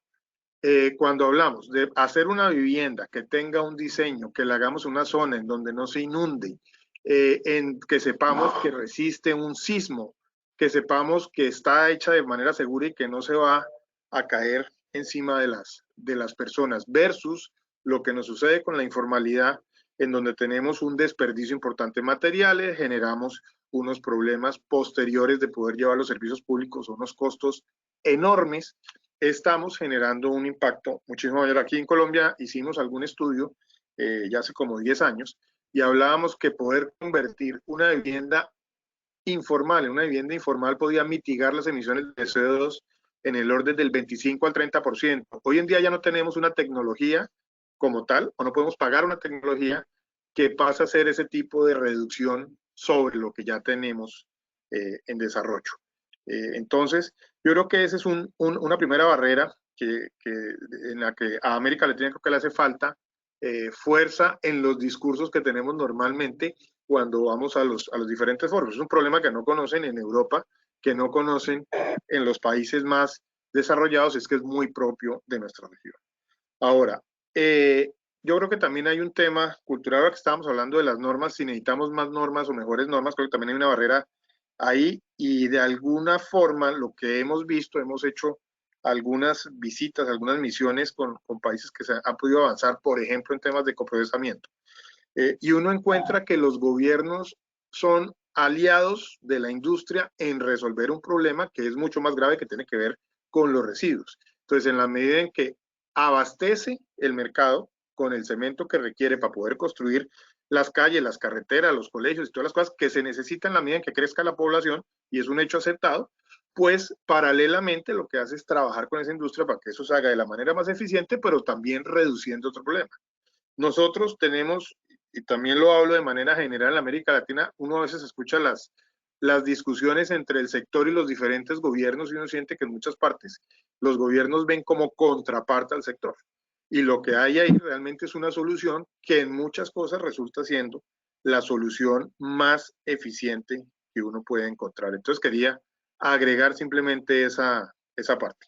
Cuando hablamos de hacer una vivienda que tenga un diseño, que la hagamos en una zona en donde no se inunde, en que sepamos que resiste un sismo, que sepamos que está hecha de manera segura y que no se va a caer encima de las personas, versus lo que nos sucede con la informalidad, en donde tenemos un desperdicio importante de materiales, generamos unos problemas posteriores de poder llevar los servicios públicos, unos costos enormes, estamos generando un impacto muchísimo mayor. Aquí en Colombia hicimos algún estudio ya hace como 10 años y hablábamos que poder convertir una vivienda informal en una vivienda informal podía mitigar las emisiones de CO2 en el orden del 25 al 30%. Hoy en día ya no tenemos una tecnología como tal, o no podemos pagar una tecnología que pasa a ser ese tipo de reducción sobre lo que ya tenemos en desarrollo. Entonces, yo creo que esa es una primera barrera en la que a América Latina creo que le hace falta fuerza en los discursos que tenemos normalmente cuando vamos a los diferentes foros. Es un problema que no conocen en Europa, que no conocen en los países más desarrollados, es que es muy propio de nuestra región. Ahora, yo creo que también hay un tema cultural, ahora que estábamos hablando de las normas, si necesitamos más normas o mejores normas, creo que también hay una barrera ahí, y de alguna forma lo que hemos visto, hemos hecho algunas visitas, algunas misiones con países que se han podido avanzar, por ejemplo, en temas de coprocesamiento. Y uno encuentra que los gobiernos son aliados de la industria en resolver un problema que es mucho más grave, que tiene que ver con los residuos. Entonces, en la medida en que abastece el mercado con el cemento que requiere para poder construir las calles, las carreteras, los colegios y todas las cosas que se necesitan en la medida en que crezca la población, y es un hecho aceptado, pues paralelamente lo que hace es trabajar con esa industria para que eso se haga de la manera más eficiente, pero también reduciendo otro problema. Nosotros tenemos, y también lo hablo de manera general en América Latina, uno a veces escucha las discusiones entre el sector y los diferentes gobiernos y uno siente que en muchas partes los gobiernos ven como contraparte al sector. Y lo que hay ahí realmente es una solución que en muchas cosas resulta siendo la solución más eficiente que uno puede encontrar. Entonces quería agregar simplemente esa parte.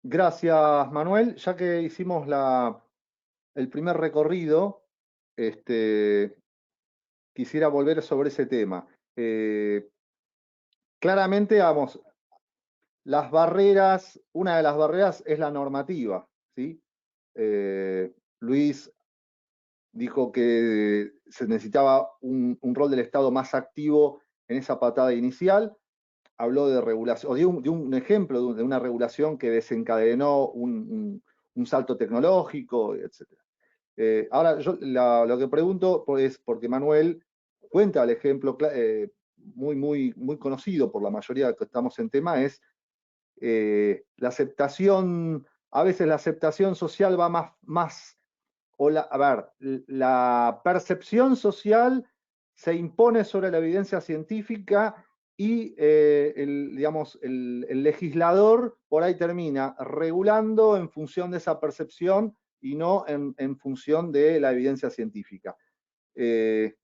Gracias, Manuel. Ya que hicimos el primer recorrido, quisiera volver sobre ese tema. Claramente, vamos, las barreras, una de las barreras es la normativa, ¿sí? Luis dijo que se necesitaba un rol del Estado más activo en esa patada inicial. Habló de regulación, o dio un ejemplo de una regulación que desencadenó un salto tecnológico, etc. Ahora, yo lo que pregunto es, porque Manuel cuenta el ejemplo muy conocido por la mayoría que estamos en tema, es la aceptación, a veces la aceptación social va más la percepción social se impone sobre la evidencia científica y digamos, el legislador por ahí termina regulando en función de esa percepción y no en función de la evidencia científica. ¿Qué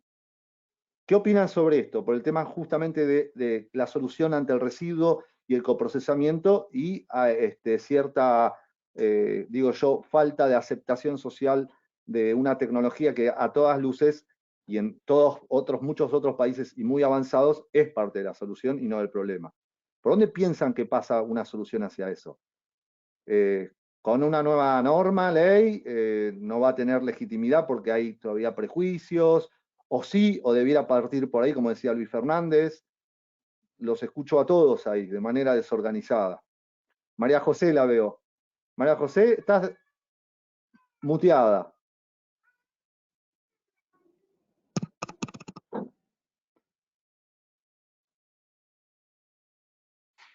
opinan sobre esto? Por el tema justamente de la solución ante el residuo y el coprocesamiento y cierta, digo yo, falta de aceptación social de una tecnología que a todas luces y en muchos otros países y muy avanzados es parte de la solución y no del problema. ¿Por dónde piensan que pasa una solución hacia eso? con una nueva norma, ley, no va a tener legitimidad porque hay todavía prejuicios, o sí, o debiera partir por ahí, como decía Luis Fernández. Los escucho a todos ahí, de manera desorganizada. María José la veo. María José, estás muteada.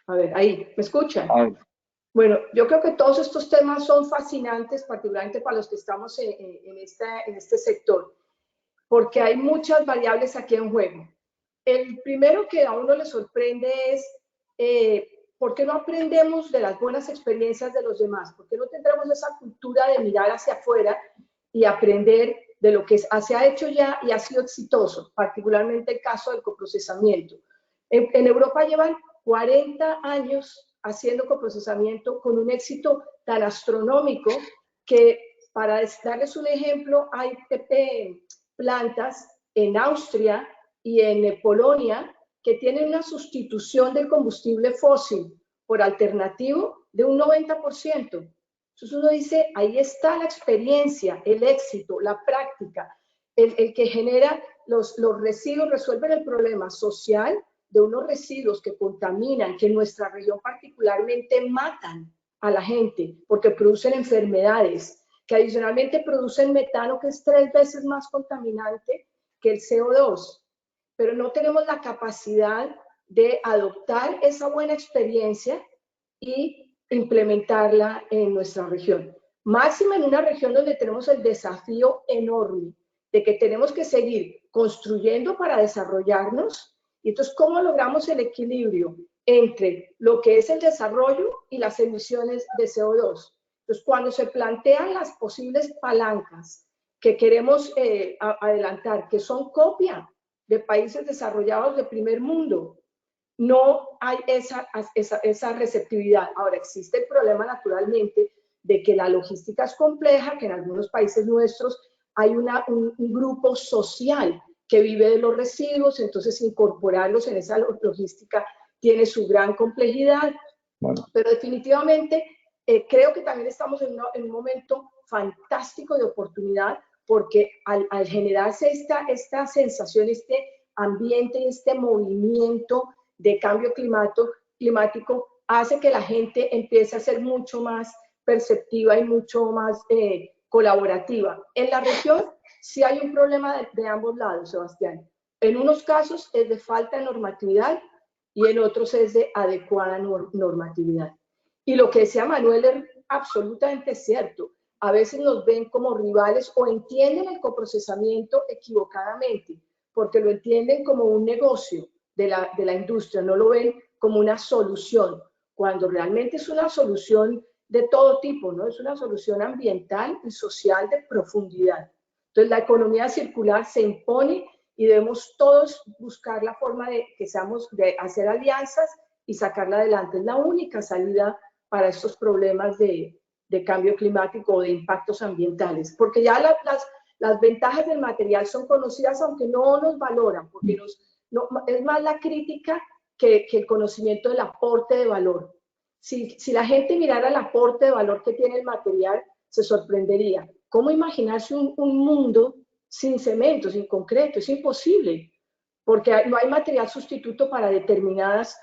A ver, ahí, ¿me escuchan? Ay. Bueno, yo creo que todos estos temas son fascinantes, particularmente para los que estamos en este sector, porque hay muchas variables aquí en juego. El primero que a uno le sorprende es ¿por qué no aprendemos de las buenas experiencias de los demás? ¿Por qué no tendremos esa cultura de mirar hacia afuera y aprender de lo que se ha hecho ya y ha sido exitoso, particularmente el caso del coprocesamiento? En Europa llevan 40 años haciendo coprocesamiento con un éxito tan astronómico que, para darles un ejemplo, hay plantas en Austria y en Polonia que tienen una sustitución del combustible fósil por alternativo de un 90%. Entonces uno dice, ahí está la experiencia, el éxito, la práctica, el que genera los residuos, resuelven el problema social de unos residuos que contaminan, que en nuestra región particularmente matan a la gente porque producen enfermedades, que adicionalmente producen metano, que es 3 veces más contaminante que el CO2. Pero no tenemos la capacidad de adoptar esa buena experiencia y implementarla en nuestra región. Máxima en una región donde tenemos el desafío enorme de que tenemos que seguir construyendo para desarrollarnos. Y entonces, ¿cómo logramos el equilibrio entre lo que es el desarrollo y las emisiones de CO2? Entonces, cuando se plantean las posibles palancas que queremos adelantar, que son copia de países desarrollados de primer mundo, no hay esa receptividad. Ahora, existe el problema naturalmente de que la logística es compleja, que en algunos países nuestros hay un grupo social que vive de los residuos, entonces incorporarlos en esa logística tiene su gran complejidad. Bueno. Pero definitivamente creo que también estamos en un momento fantástico de oportunidad, porque al generarse esta sensación, este ambiente, este movimiento de cambio climático, hace que la gente empiece a ser mucho más perceptiva y mucho más colaborativa. En la región sí hay un problema de ambos lados, Sebastián. En unos casos es de falta de normatividad y en otros es de adecuada normatividad. Y lo que decía Manuel es absolutamente cierto. A veces nos ven como rivales o entienden el coprocesamiento equivocadamente, porque lo entienden como un negocio de la industria, no lo ven como una solución, cuando realmente es una solución de todo tipo, ¿no? Es una solución ambiental y social de profundidad. Entonces, la economía circular se impone y debemos todos buscar la forma de hacer alianzas y sacarla adelante. Es la única salida para estos problemas de cambio climático o de impactos ambientales, porque ya las ventajas del material son conocidas, aunque no nos valoran, porque es más la crítica que el conocimiento del aporte de valor. Si la gente mirara el aporte de valor que tiene el material, se sorprendería. ¿Cómo imaginarse un mundo sin cemento, sin concreto? Es imposible, porque no hay material sustituto para determinados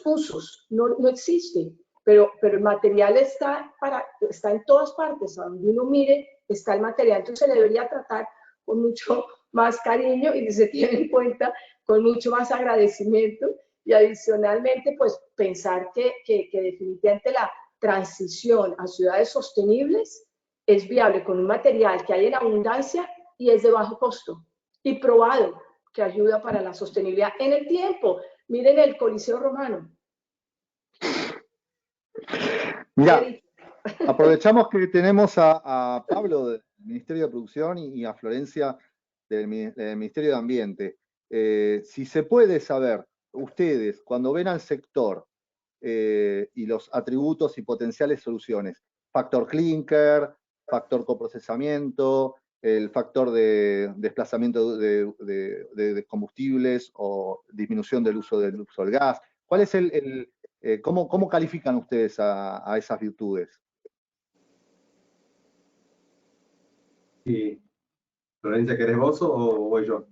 usos. No existe, pero el material está en todas partes. A donde uno mire, está el material. Entonces se le debería tratar con mucho más cariño y se tiene en cuenta con mucho más agradecimiento. Y adicionalmente, pues pensar que definitivamente la transición a ciudades sostenibles es viable con un material que hay en abundancia y es de bajo costo y probado que ayuda para la sostenibilidad en el tiempo. Miren el Coliseo Romano. Mira, aprovechamos que tenemos a Pablo del Ministerio de Producción y a Florencia del Ministerio de Ambiente. Si se puede saber, ustedes, cuando ven al sector y los atributos y potenciales soluciones, factor clinker, factor coprocesamiento, el factor de desplazamiento de combustibles o disminución del uso del gas, ¿cuál es ¿cómo califican ustedes a esas virtudes? Sí. Florencia, ¿querés vos o voy yo?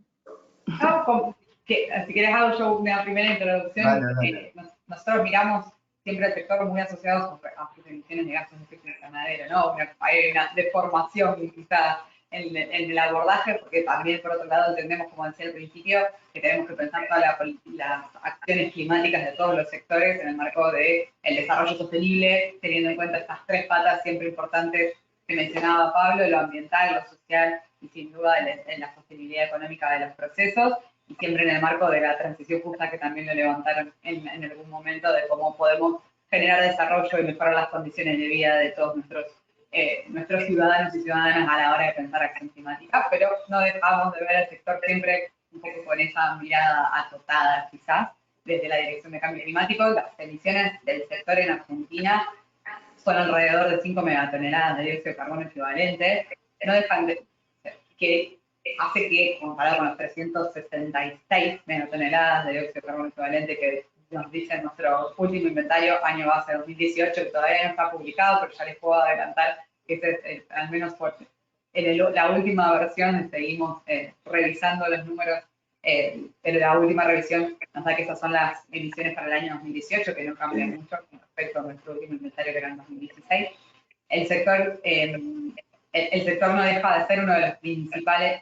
No, si querés hago yo una primera introducción. Dale. Nosotros miramos siempre el sector muy asociado a sus emisiones de gases de efecto invernadero, ¿no? Hay una deformación quizá en el abordaje, porque también por otro lado entendemos, como decía al principio, que tenemos que pensar todas las acciones climáticas de todos los sectores en el marco del desarrollo sostenible, teniendo en cuenta estas tres patas siempre importantes que mencionaba Pablo: lo ambiental, lo social y sin duda en la sostenibilidad económica de los procesos, y siempre en el marco de la transición justa, que también lo levantaron en algún momento, de cómo podemos generar desarrollo y mejorar las condiciones de vida de todos nuestros ciudadanos y ciudadanas a la hora de pensar acción climática, pero no dejamos de ver al sector siempre un poco con esa mirada acotada, quizás, desde la Dirección de Cambio Climático. Las emisiones del sector en Argentina son alrededor de 5 megatoneladas de dióxido de carbono equivalente, no dejan de que hace que, comparado con los 366 megatoneladas de dióxido de carbono equivalente que nos dice nuestro último inventario, año base 2018, que todavía no está publicado, pero ya les puedo adelantar que este es al menos fuerte. En la última versión seguimos revisando los números, pero la última revisión nos da que esas son las emisiones para el año 2018, que no cambian mucho con respecto a nuestro último inventario, que era en 2016. El sector no deja de ser uno de los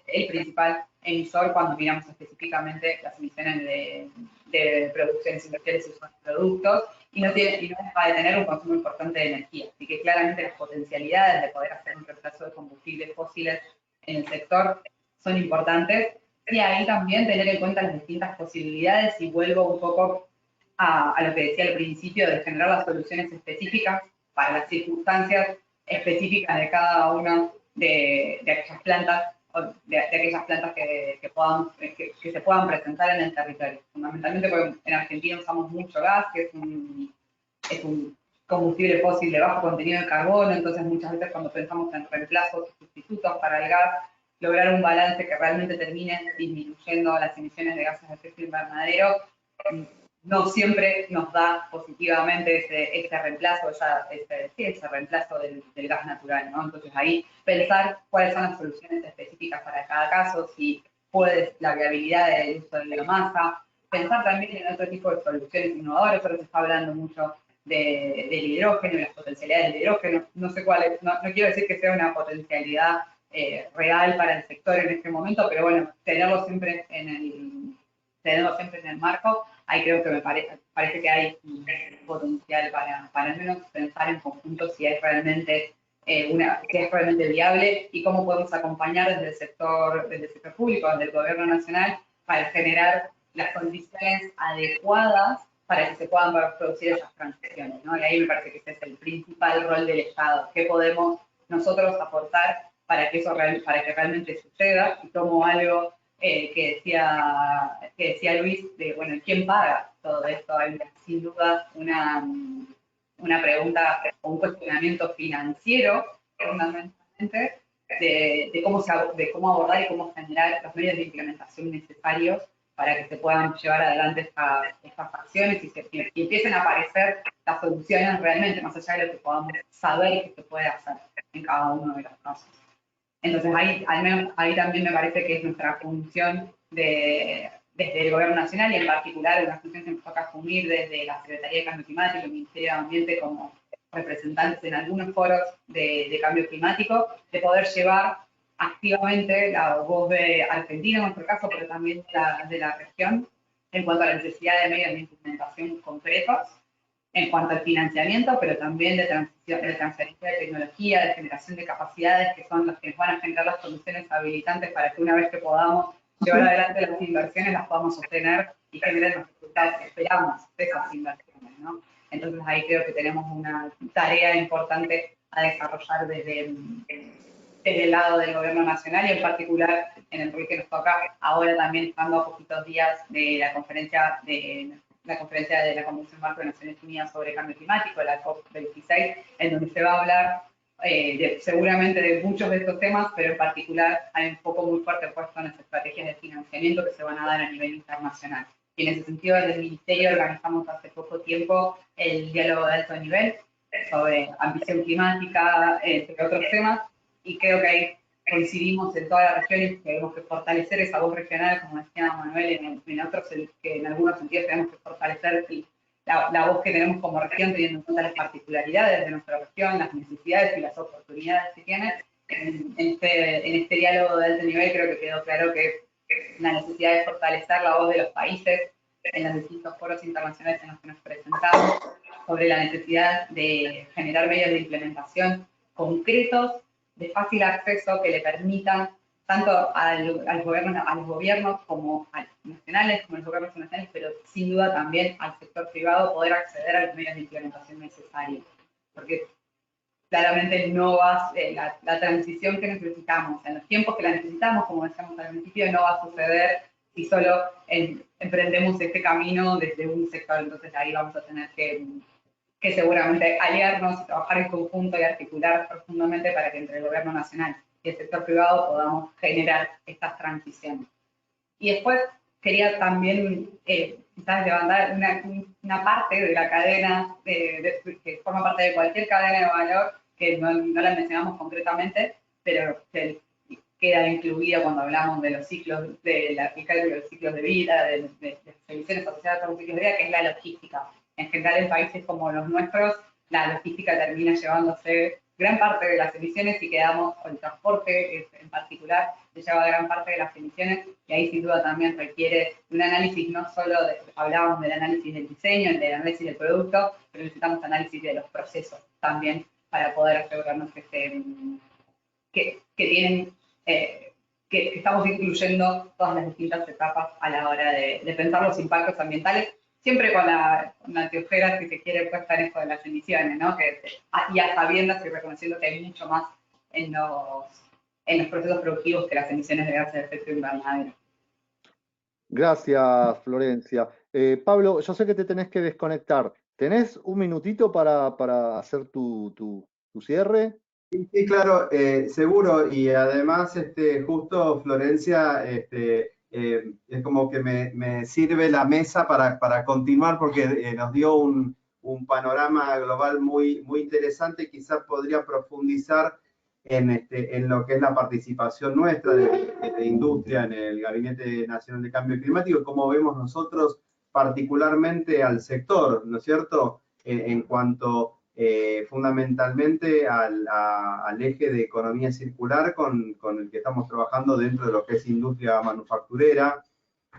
el principal emisor cuando miramos específicamente las emisiones de producciones industriales y sus productos, y no deja de tener un consumo importante de energía. Así que claramente las potencialidades de poder hacer un reemplazo de combustibles fósiles en el sector son importantes, y ahí también tener en cuenta las distintas posibilidades, y vuelvo un poco a lo que decía al principio, de generar las soluciones específicas para las circunstancias específicas de cada una de aquellas plantas, de aquellas plantas que se puedan presentar en el territorio. Fundamentalmente porque en Argentina usamos mucho gas, que es un combustible fósil de bajo contenido de carbono, entonces muchas veces cuando pensamos en reemplazos y sustitutos para el gas, lograr un balance que realmente termine disminuyendo las emisiones de gases de efecto invernadero no siempre nos da positivamente ese reemplazo, ese reemplazo del gas natural, ¿no? Entonces ahí pensar cuáles son las soluciones específicas para cada caso, si puede la viabilidad del uso de biomasa, pensar también en otro tipo de soluciones innovadoras. Ahora se está hablando mucho del hidrógeno y las potencialidades del hidrógeno. No sé cuál es, no quiero decir que sea una potencialidad real para el sector en este momento, pero bueno, tenerlo siempre en el marco. Ahí creo que me parece que hay un potencial para al menos pensar en conjunto si es realmente viable, y cómo podemos acompañar desde el sector público, desde el gobierno nacional, para generar las condiciones adecuadas para que se puedan producir esas transiciones, ¿no? Y ahí me parece que ese es el principal rol del Estado. ¿Qué podemos nosotros aportar para que realmente suceda? Y tomo algo que decía Luis, de, bueno, ¿quién paga todo esto? Hay sin duda una pregunta o un cuestionamiento financiero, fundamentalmente, de cómo abordar y cómo generar los medios de implementación necesarios para que se puedan llevar adelante estas acciones y empiecen a aparecer las soluciones realmente, más allá de lo que podamos saber que se puede hacer en cada uno de los casos. Entonces al menos ahí también me parece que es nuestra función desde el Gobierno Nacional, y en particular una función que nos toca asumir desde la Secretaría de Cambio Climático y el Ministerio de Ambiente como representantes en algunos foros de cambio climático, de poder llevar activamente la voz de Argentina en nuestro caso, pero también de la región, en cuanto a la necesidad de medios de implementación concretos, en cuanto al financiamiento, pero también de transferencia de tecnología, de generación de capacidades, que son los que nos van a generar las condiciones habilitantes para que una vez que podamos llevar adelante las inversiones, las podamos sostener y generar los resultados que esperamos de esas inversiones, ¿no? Entonces ahí creo que tenemos una tarea importante a desarrollar desde el lado del Gobierno Nacional, y en particular en el rol que nos toca ahora, también estando a poquitos días de la conferencia de la Convención Marco de Naciones Unidas sobre Cambio Climático, la COP26, en donde se va a hablar seguramente de muchos de estos temas, pero en particular hay un foco muy fuerte puesto en las estrategias de financiamiento que se van a dar a nivel internacional. Y en ese sentido, desde el Ministerio organizamos hace poco tiempo el diálogo de alto nivel sobre ambición climática, entre otros temas, y creo que ahí coincidimos en toda la región y que tenemos que fortalecer esa voz regional, como decía Manuel, en otros, que en algunos sentidos tenemos que fortalecer la voz que tenemos como región, teniendo en cuenta las particularidades de nuestra región, las necesidades y las oportunidades que tiene. En este diálogo de alto nivel creo que quedó claro que la necesidad de fortalecer la voz de los países en los distintos foros internacionales en los que nos presentamos, sobre la necesidad de generar medios de implementación concretos, de fácil acceso, que le permitan tanto a los gobiernos como a los nacionales, como a los gobiernos nacionales, pero sin duda también al sector privado poder acceder a los medios de implementación necesarios. Porque claramente no va la transición que necesitamos, en los tiempos que la necesitamos, como decíamos al principio, no va a suceder si solo emprendemos este camino desde un sector. Entonces ahí vamos a tener que seguramente aliarnos y trabajar en conjunto y articular profundamente para que entre el gobierno nacional y el sector privado podamos generar estas transiciones. Y después quería también quizás levantar una parte de la cadena, que forma parte de cualquier cadena de valor, que no la mencionamos concretamente, pero que queda incluida cuando hablamos de los ciclos, de los ciclos de vida, de emisiones asociadas a los ciclos de vida, que es la logística. En general, en países como los nuestros, la logística termina llevándose gran parte de las emisiones y quedamos, o el transporte en particular, se lleva gran parte de las emisiones, y ahí sin duda también requiere un análisis, no solo hablábamos del análisis del diseño, del análisis del producto, pero necesitamos análisis de los procesos también para poder asegurarnos que estamos incluyendo todas las distintas etapas a la hora de pensar los impactos ambientales, siempre con la anteojera, si se quiere, puesta en esto de las emisiones, ¿no? Y a sabiendas y reconociendo que hay mucho más en los procesos productivos que las emisiones de gases de efecto invernadero. Gracias, Florencia. Pablo, yo sé que te tenés que desconectar. ¿Tenés un minutito para hacer tu cierre? Sí, claro, seguro. Y además, justo Florencia, es como que me sirve la mesa para continuar, porque nos dio un panorama global muy interesante. Quizás podría profundizar en lo que es la participación nuestra de industria en el Gabinete Nacional de Cambio Climático, cómo vemos nosotros particularmente al sector, ¿no es cierto?, en cuanto fundamentalmente al eje de economía circular con el que estamos trabajando dentro de lo que es industria manufacturera,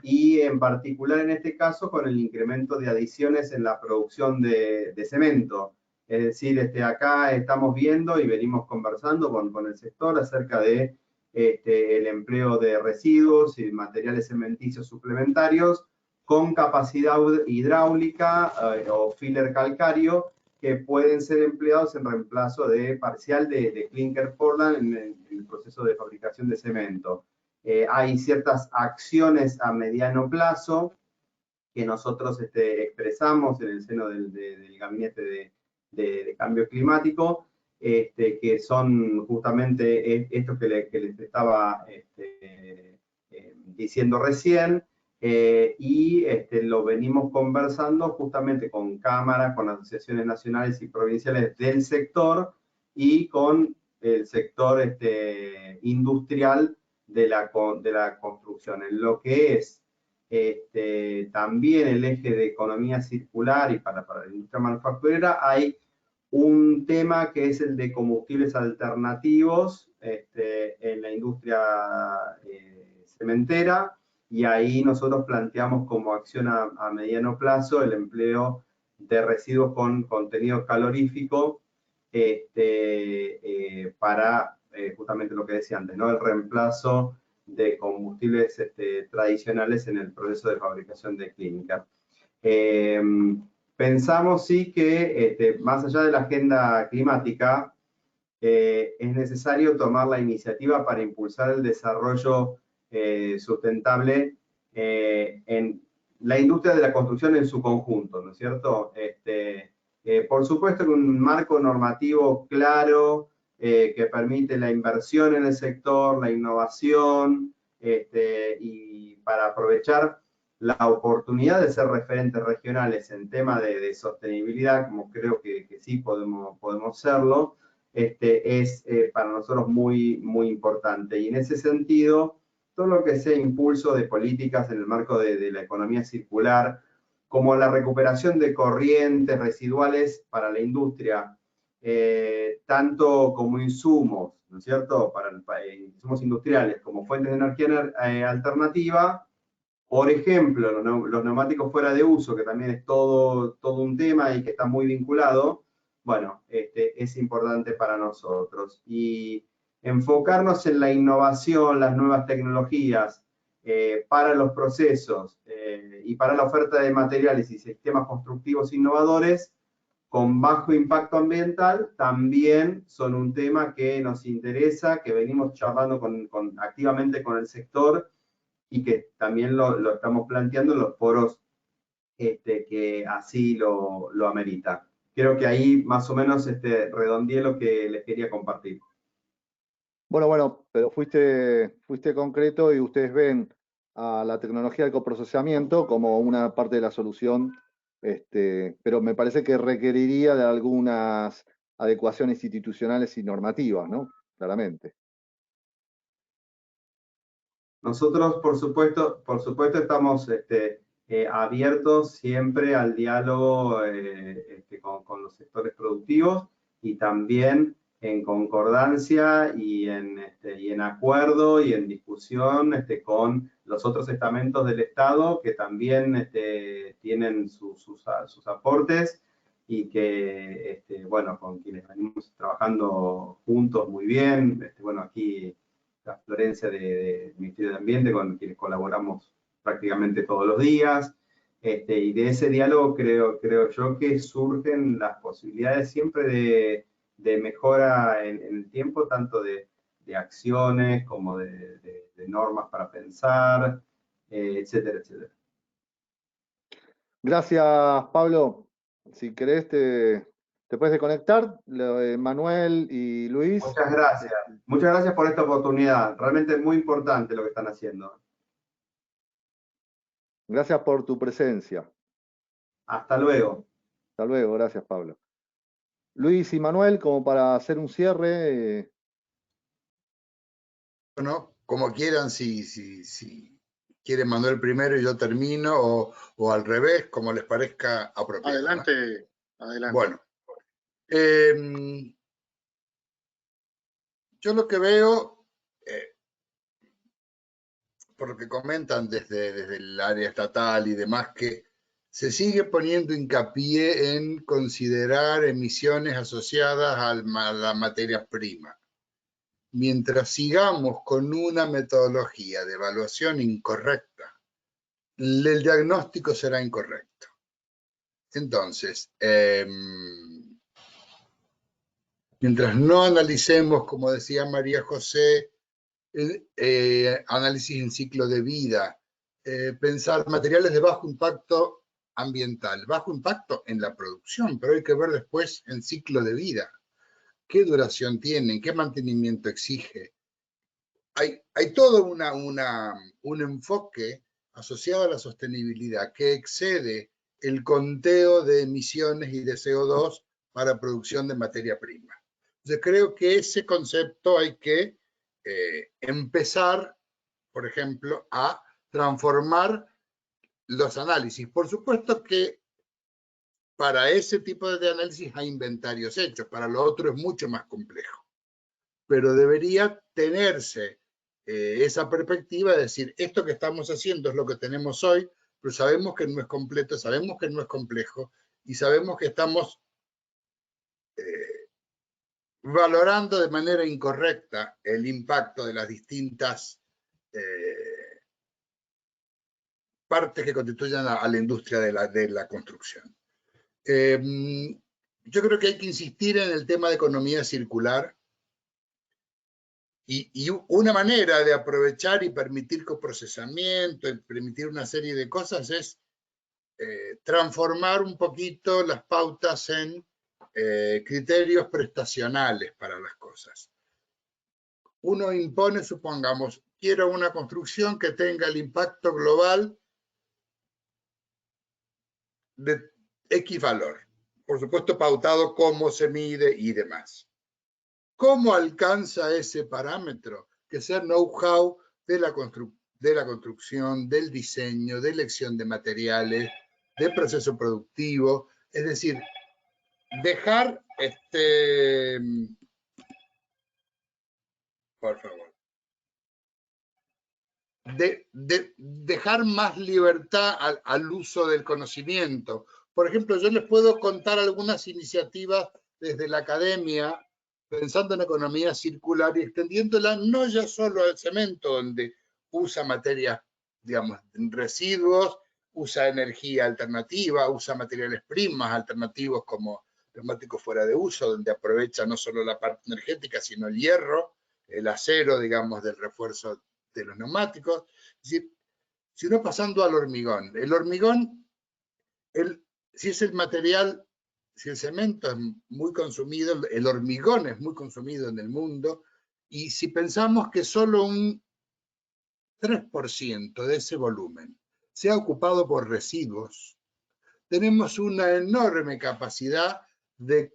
y en particular en este caso con el incremento de adiciones en la producción de cemento. Es decir, acá estamos viendo y venimos conversando con el sector acerca de el empleo de residuos y materiales cementicios suplementarios con capacidad hidráulica o filler calcáreo, que pueden ser empleados en reemplazo parcial de clinker Portland en el proceso de fabricación de cemento. Hay ciertas acciones a mediano plazo que nosotros expresamos en el seno del Gabinete de Cambio Climático, que son justamente esto que les estaba diciendo recién, y lo venimos conversando justamente con cámaras, con asociaciones nacionales y provinciales del sector y con el sector industrial de la construcción, en lo que es también el eje de economía circular. Y para la industria manufacturera hay un tema que es el de combustibles alternativos en la industria cementera, y ahí nosotros planteamos como acción a mediano plazo el empleo de residuos con contenido calorífico para justamente lo que decía antes, ¿no?, el reemplazo de combustibles tradicionales en el proceso de fabricación de clínica. Pensamos sí que más allá de la agenda climática, es necesario tomar la iniciativa para impulsar el desarrollo sustentable en la industria de la construcción en su conjunto, ¿no es cierto? Por supuesto, en un marco normativo claro que permite la inversión en el sector, la innovación, y para aprovechar la oportunidad de ser referentes regionales en tema de sostenibilidad, como creo que sí podemos serlo, es para nosotros muy, muy importante. Y en ese sentido, todo lo que sea impulso de políticas en el marco de la economía circular, como la recuperación de corrientes residuales para la industria, tanto como insumos, ¿no es cierto?, para insumos industriales como fuentes de energía alternativa. Por ejemplo, los neumáticos fuera de uso, que también es todo un tema y que está muy vinculado, bueno, es importante para nosotros. Y enfocarnos en la innovación, las nuevas tecnologías para los procesos y para la oferta de materiales y sistemas constructivos innovadores con bajo impacto ambiental, también son un tema que nos interesa, que venimos charlando activamente con el sector y que también lo estamos planteando en los foros que así lo amerita. Creo que ahí más o menos redondeé lo que les quería compartir. Bueno, pero fuiste concreto y ustedes ven a la tecnología del coprocesamiento como una parte de la solución, pero me parece que requeriría de algunas adecuaciones institucionales y normativas, ¿no? Claramente. Nosotros, por supuesto estamos abiertos siempre al diálogo con los sectores productivos y también en concordancia y en acuerdo y en discusión con los otros estamentos del Estado que también tienen sus aportes y que, bueno, con quienes venimos trabajando juntos muy bien. Bueno, aquí la Florencia del Ministerio de Ambiente, con quienes colaboramos prácticamente todos los días. Y de ese diálogo creo yo que surgen las posibilidades siempre de mejora en el tiempo, tanto de acciones como de normas para pensar, etcétera, etcétera. Gracias, Pablo. Si querés, te puedes desconectar, Manuel y Luis. Muchas gracias. Muchas gracias por esta oportunidad. Realmente es muy importante lo que están haciendo. Gracias por tu presencia. Hasta luego. Hasta luego, gracias, Pablo. Luis y Manuel, como para hacer un cierre. Bueno, como quieran, si quiere Manuel primero y yo termino, o al revés, como les parezca apropiado. Adelante, ¿no? Adelante. Bueno, yo lo que veo, por lo que comentan desde el área estatal y demás, que se sigue poniendo hincapié en considerar emisiones asociadas a la materia prima. Mientras sigamos con una metodología de evaluación incorrecta, el diagnóstico será incorrecto. Entonces, mientras no analicemos, como decía María José, análisis en ciclo de vida, pensar materiales de bajo impacto ambiental, bajo impacto en la producción, pero hay que ver después en ciclo de vida. ¿Qué duración tienen? ¿Qué mantenimiento exige? Hay todo un enfoque asociado a la sostenibilidad que excede el conteo de emisiones y de CO2 para producción de materia prima. Entonces creo que ese concepto hay que empezar, por ejemplo, a transformar los análisis. Por supuesto que para ese tipo de análisis hay inventarios hechos, para lo otro es mucho más complejo. Pero debería tenerse esa perspectiva de decir, esto que estamos haciendo es lo que tenemos hoy, pero sabemos que no es completo, sabemos que no es complejo y sabemos que estamos valorando de manera incorrecta el impacto de las distintas partes que constituyen a la industria de la construcción. Yo creo que hay que insistir en el tema de economía circular y una manera de aprovechar y permitir coprocesamiento, permitir una serie de cosas es transformar un poquito las pautas en criterios prestacionales para las cosas. Uno impone, supongamos, quiero una construcción que tenga el impacto global de X valor. Por supuesto, pautado cómo se mide y demás. ¿Cómo alcanza ese parámetro? Que sea know-how de la construcción, del diseño, de elección de materiales, de proceso productivo, es decir, dejar por favor, dejar más libertad al uso del conocimiento. Por ejemplo, yo les puedo contar algunas iniciativas desde la academia, pensando en economía circular y extendiéndola no ya solo al cemento, donde usa materias, digamos, residuos, usa energía alternativa, usa materiales primas alternativos como neumáticos fuera de uso, donde aprovecha no solo la parte energética, sino el hierro, el acero, digamos, del refuerzo de los neumáticos. Es decir, sino pasando al hormigón. El hormigón, si es el material, si el cemento es muy consumido, el hormigón es muy consumido en el mundo, y si pensamos que solo un 3% de ese volumen sea ocupado por residuos, tenemos una enorme capacidad de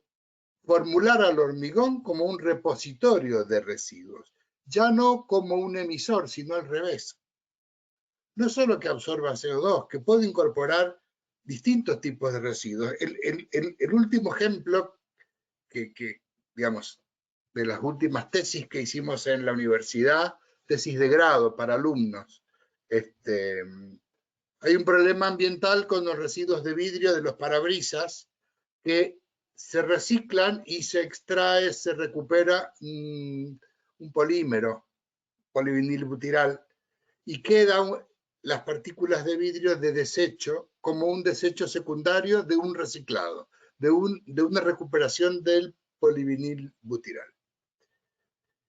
formular al hormigón como un repositorio de residuos, ya no como un emisor, sino al revés. No solo que absorba CO2, que puede incorporar distintos tipos de residuos. El último ejemplo digamos, de las últimas tesis que hicimos en la universidad, tesis de grado para alumnos, hay un problema ambiental con los residuos de vidrio de los parabrisas que se reciclan y se extrae, se recupera un polímero, polivinilbutirol, y quedan las partículas de vidrio de desecho como un desecho secundario de un reciclado, de una recuperación del polivinilbutirol.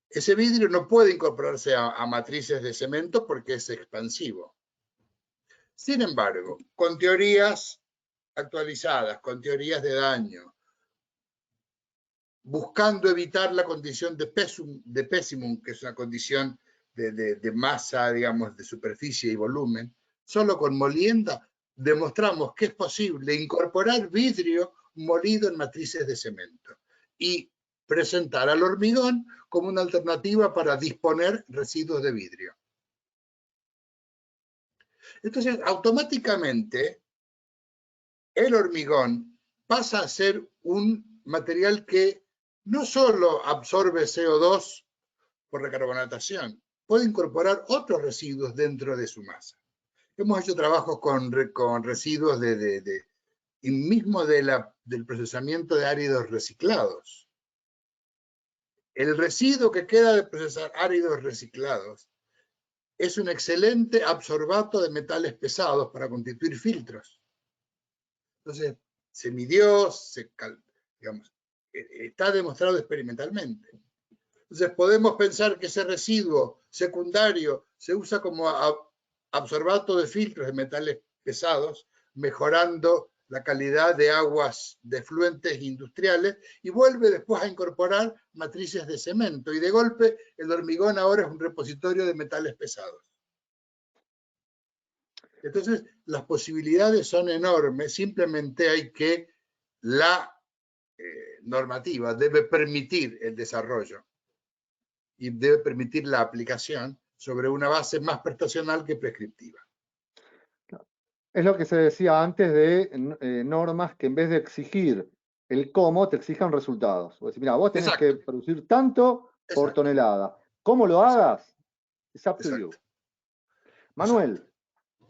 Ese vidrio no puede incorporarse a matrices de cemento porque es expansivo. Sin embargo, con teorías actualizadas, con teorías de daño, buscando evitar la condición de péssimum, que es una condición de masa, digamos, de superficie y volumen, solo con molienda demostramos que es posible incorporar vidrio molido en matrices de cemento y presentar al hormigón como una alternativa para disponer residuos de vidrio. Entonces, automáticamente, el hormigón pasa a ser un material que no solo absorbe CO2 por recarbonatación, puede incorporar otros residuos dentro de su masa. Hemos hecho trabajos con residuos y mismo del procesamiento de áridos reciclados. El residuo que queda de procesar áridos reciclados es un excelente absorbato de metales pesados para constituir filtros. Entonces, se midió, digamos, está demostrado experimentalmente. Entonces, podemos pensar que ese residuo secundario se usa como absorbato de filtros de metales pesados, mejorando la calidad de aguas de efluentes industriales, y vuelve después a incorporar matrices de cemento, y de golpe el hormigón ahora es un repositorio de metales pesados. Entonces, las posibilidades son enormes, simplemente hay que la normativa debe permitir el desarrollo y debe permitir la aplicación sobre una base más prestacional que prescriptiva. Es lo que se decía antes de normas que en vez de exigir el cómo, te exijan resultados. O decir, mira, vos tenés que producir tanto por tonelada. ¿Cómo lo hagas? It's up to you. Manuel,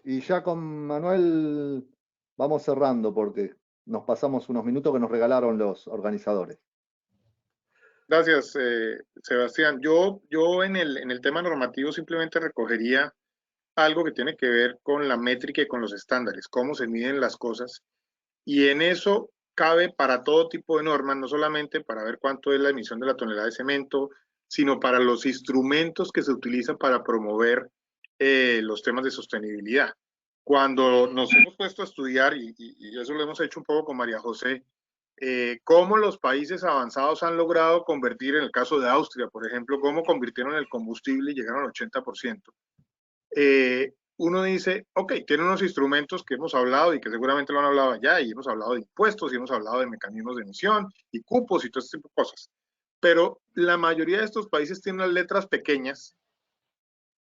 y ya con Manuel vamos cerrando porque nos pasamos unos minutos que nos regalaron los organizadores. Gracias, Sebastián. Yo en el tema normativo simplemente recogería algo que tiene que ver con la métrica y con los estándares, cómo se miden las cosas. Y en eso cabe para todo tipo de normas, no solamente para ver cuánto es la emisión de la tonelada de cemento, sino para los instrumentos que se utilizan para promover los temas de sostenibilidad. Cuando nos hemos puesto a estudiar, y eso lo hemos hecho un poco con María José, cómo los países avanzados han logrado convertir, en el caso de Austria, por ejemplo, cómo convirtieron el combustible y llegaron al 80%. Uno dice, ok, tiene unos instrumentos que hemos hablado y que seguramente lo han hablado allá, y hemos hablado de impuestos, y hemos hablado de mecanismos de emisión, y cupos, y todo este tipo de cosas. pero la mayoría de estos países tienen unas letras pequeñas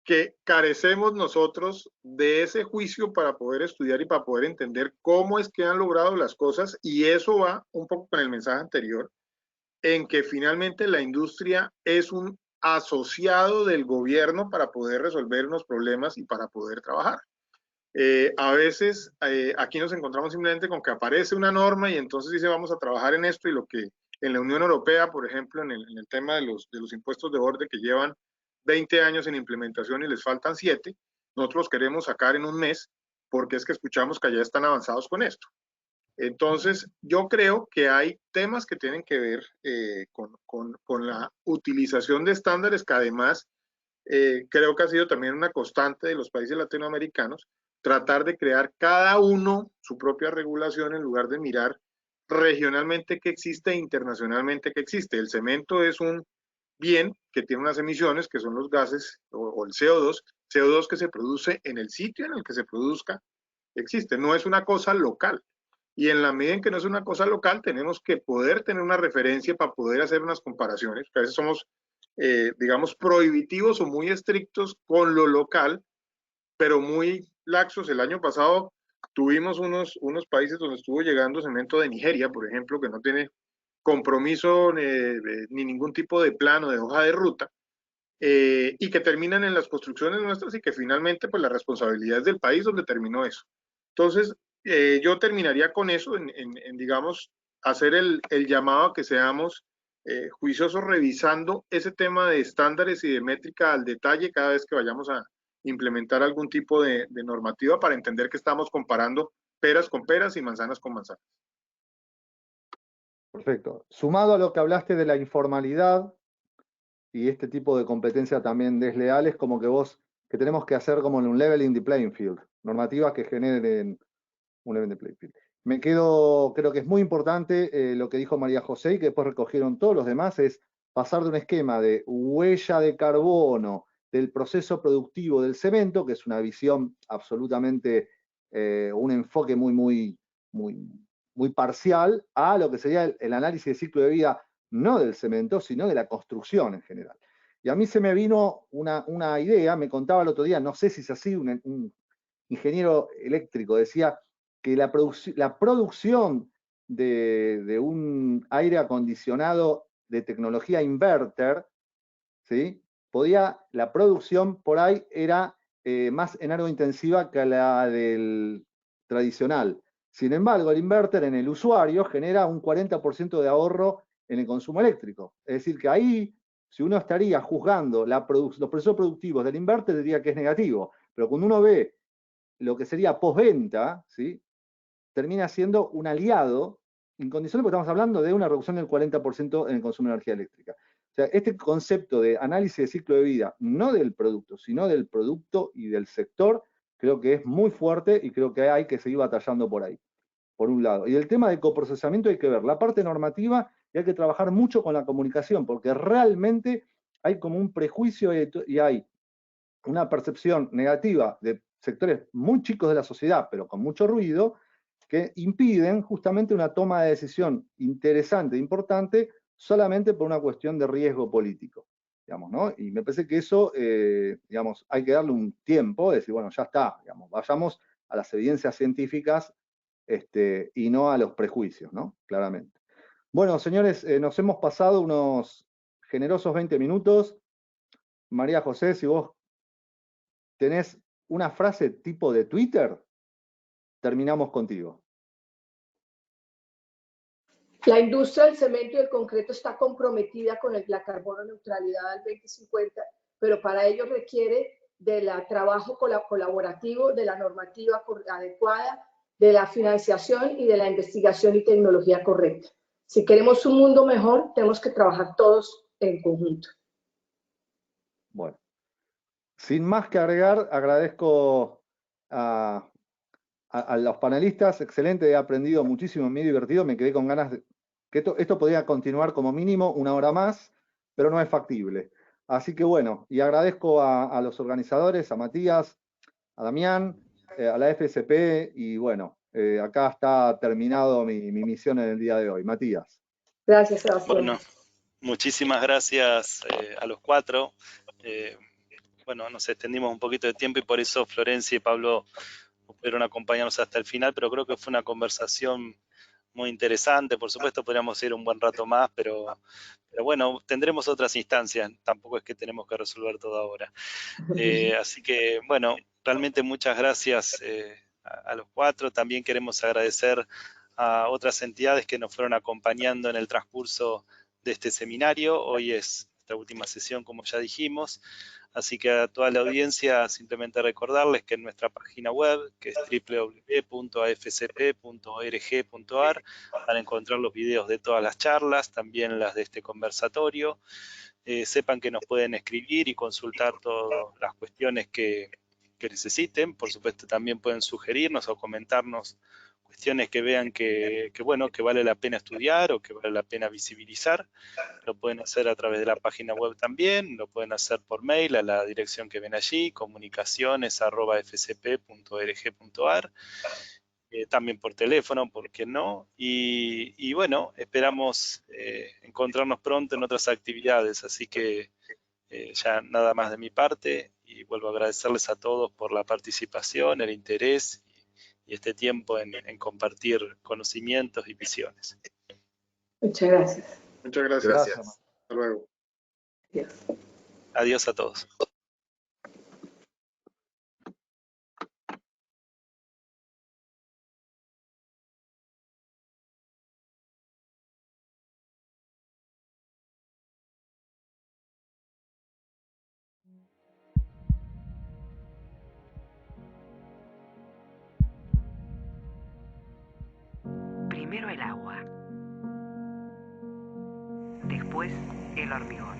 que carecemos nosotros de ese juicio para poder estudiar y para poder entender cómo es que han logrado las cosas, y eso va un poco con el mensaje anterior, en que finalmente la industria es un asociado del gobierno para poder resolver unos problemas y para poder trabajar. A veces aquí nos encontramos simplemente con que aparece una norma y entonces dice vamos a trabajar en esto, y lo que en la Unión Europea, por ejemplo, en el tema de los impuestos de borde que llevan 20 años en implementación y les faltan 7, nosotros los queremos sacar en un mes porque es que escuchamos que ya están avanzados con esto. Entonces, yo creo que hay temas que tienen que ver con la utilización de estándares que además creo que ha sido también una constante de los países latinoamericanos, tratar de crear cada uno su propia regulación en lugar de mirar regionalmente qué existe e internacionalmente qué existe. El cemento es un bien que tiene unas emisiones que son los gases o el CO2 que se produce en el sitio en el que se produzca, existe, no es una cosa local. Y en la medida en que no es una cosa local, tenemos que poder tener una referencia para poder hacer unas comparaciones. A veces somos, digamos, prohibitivos o muy estrictos con lo local, pero muy laxos. El año pasado tuvimos unos países donde estuvo llegando cemento de Nigeria, por ejemplo, que no tiene compromiso ni ningún tipo de plano de hoja de ruta, y que terminan en las construcciones nuestras, y que finalmente pues la responsabilidad es del país donde terminó eso. Entonces, yo terminaría con eso, digamos, hacer el llamado a que seamos juiciosos revisando ese tema de estándares y de métrica al detalle cada vez que vayamos a implementar algún tipo de normativa, para entender que estamos comparando peras con peras y manzanas con manzanas. Perfecto. Sumado a lo que hablaste de la informalidad y este tipo de competencia también desleales, como que tenemos que hacer como un leveling the playing field, normativas que generen un leveling the playing field. Creo que es muy importante lo que dijo María José y que después recogieron todos los demás, es pasar de un esquema de huella de carbono del proceso productivo del cemento, que es una visión absolutamente, un enfoque muy parcial, a lo que sería el análisis de ciclo de vida, no del cemento, sino de la construcción en general. Y a mí se me vino una idea, me contaba el otro día, no sé si es así, un ingeniero eléctrico decía que la producción de un aire acondicionado de tecnología inverter, ¿sí? La producción por ahí era más energointensiva que la del tradicional. Sin embargo, el inverter en el usuario genera un 40% de ahorro en el consumo eléctrico. Es decir, que ahí, si uno estaría juzgando los procesos productivos del inverter, diría que es negativo. Pero cuando uno ve lo que sería postventa, ¿sí? Termina siendo un aliado incondicional, porque estamos hablando de una reducción del 40% en el consumo de energía eléctrica. O sea, este concepto de análisis de ciclo de vida, no del producto, sino del producto y del sector, creo que es muy fuerte y creo que hay que seguir batallando por ahí, por un lado. Y el tema de coprocesamiento hay que ver la parte normativa y hay que trabajar mucho con la comunicación, porque realmente hay como un prejuicio y hay una percepción negativa de sectores muy chicos de la sociedad, pero con mucho ruido, que impiden justamente una toma de decisión interesante, importante, solamente por una cuestión de riesgo político, digamos, ¿no? Y me parece que eso, digamos, hay que darle un tiempo, decir, bueno, ya está, digamos, vayamos a las evidencias científicas y no a los prejuicios, ¿no? Claramente. Bueno, señores, nos hemos pasado unos generosos 20 minutos. María José, si vos tenés una frase tipo de Twitter, terminamos contigo. La industria del cemento y del concreto está comprometida con la carbono neutralidad al 2050, pero para ello requiere del trabajo colaborativo, de la normativa adecuada, de la financiación y de la investigación y tecnología correcta. Si queremos un mundo mejor, tenemos que trabajar todos en conjunto. Bueno, sin más que agregar, agradezco a los panelistas, excelente, he aprendido muchísimo, me he divertido, me quedé con ganas de que esto podría continuar como mínimo una hora más, pero no es factible. Así que bueno, y agradezco a los organizadores, a Matías, a Damián, a la FSP, y bueno, acá está terminado mi misión en el día de hoy. Matías. Gracias, Sebastián. Bueno, Muchísimas gracias a los cuatro. Bueno, nos extendimos un poquito de tiempo y por eso Florencia y Pablo pudieron acompañarnos hasta el final, pero creo que fue una conversación muy interesante. Por supuesto, podríamos ir un buen rato más, pero bueno, tendremos otras instancias. Tampoco es que tenemos que resolver todo ahora. Así que, bueno, realmente muchas gracias a los cuatro. También queremos agradecer a otras entidades que nos fueron acompañando en el transcurso de este seminario. Hoy es nuestra última sesión, como ya dijimos. Así que a toda la audiencia simplemente recordarles que en nuestra página web, que es www.afcp.org.ar, van a encontrar los videos de todas las charlas, también las de este conversatorio. Sepan que nos pueden escribir y consultar todas las cuestiones que necesiten. Por supuesto, también pueden sugerirnos o comentarnos cuestiones que vean que vale la pena estudiar o que vale la pena visibilizar. Lo pueden hacer a través de la página web también, lo pueden hacer por mail a la dirección que ven allí, comunicaciones@fcp.org.ar, también por teléfono, ¿por qué no? Y bueno, esperamos encontrarnos pronto en otras actividades, así que ya nada más de mi parte, y vuelvo a agradecerles a todos por la participación, el interés y este tiempo en compartir conocimientos y visiones. Muchas gracias. Muchas gracias. Hasta luego. Adiós. Adiós a todos. Primero el agua, después el hormigón.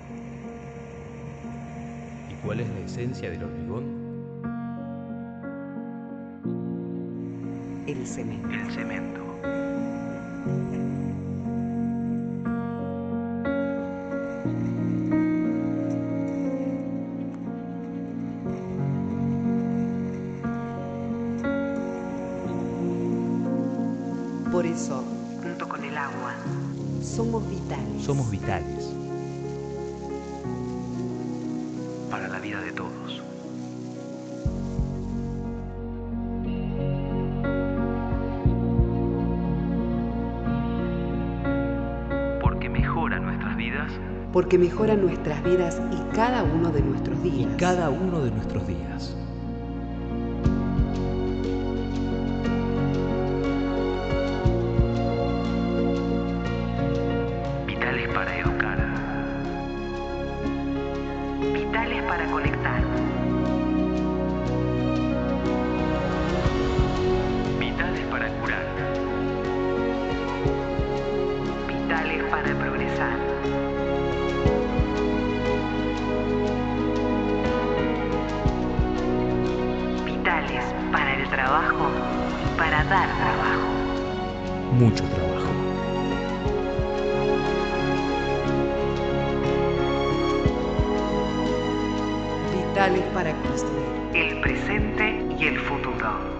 ¿Y cuál es la esencia del hormigón? El cemento. El cemento. Por eso, Junto con el agua, somos vitales. Somos vitales. para la vida de todos. Porque mejora nuestras vidas. Porque mejora nuestras vidas y cada uno de nuestros días. Cada uno de nuestros días. Vitales para educar. Vitales para conectar. Vitales para curar. Vitales para progresar. Vitales para el trabajo y para dar trabajo. Mucho trabajo. Vitales para construir. El presente y el futuro.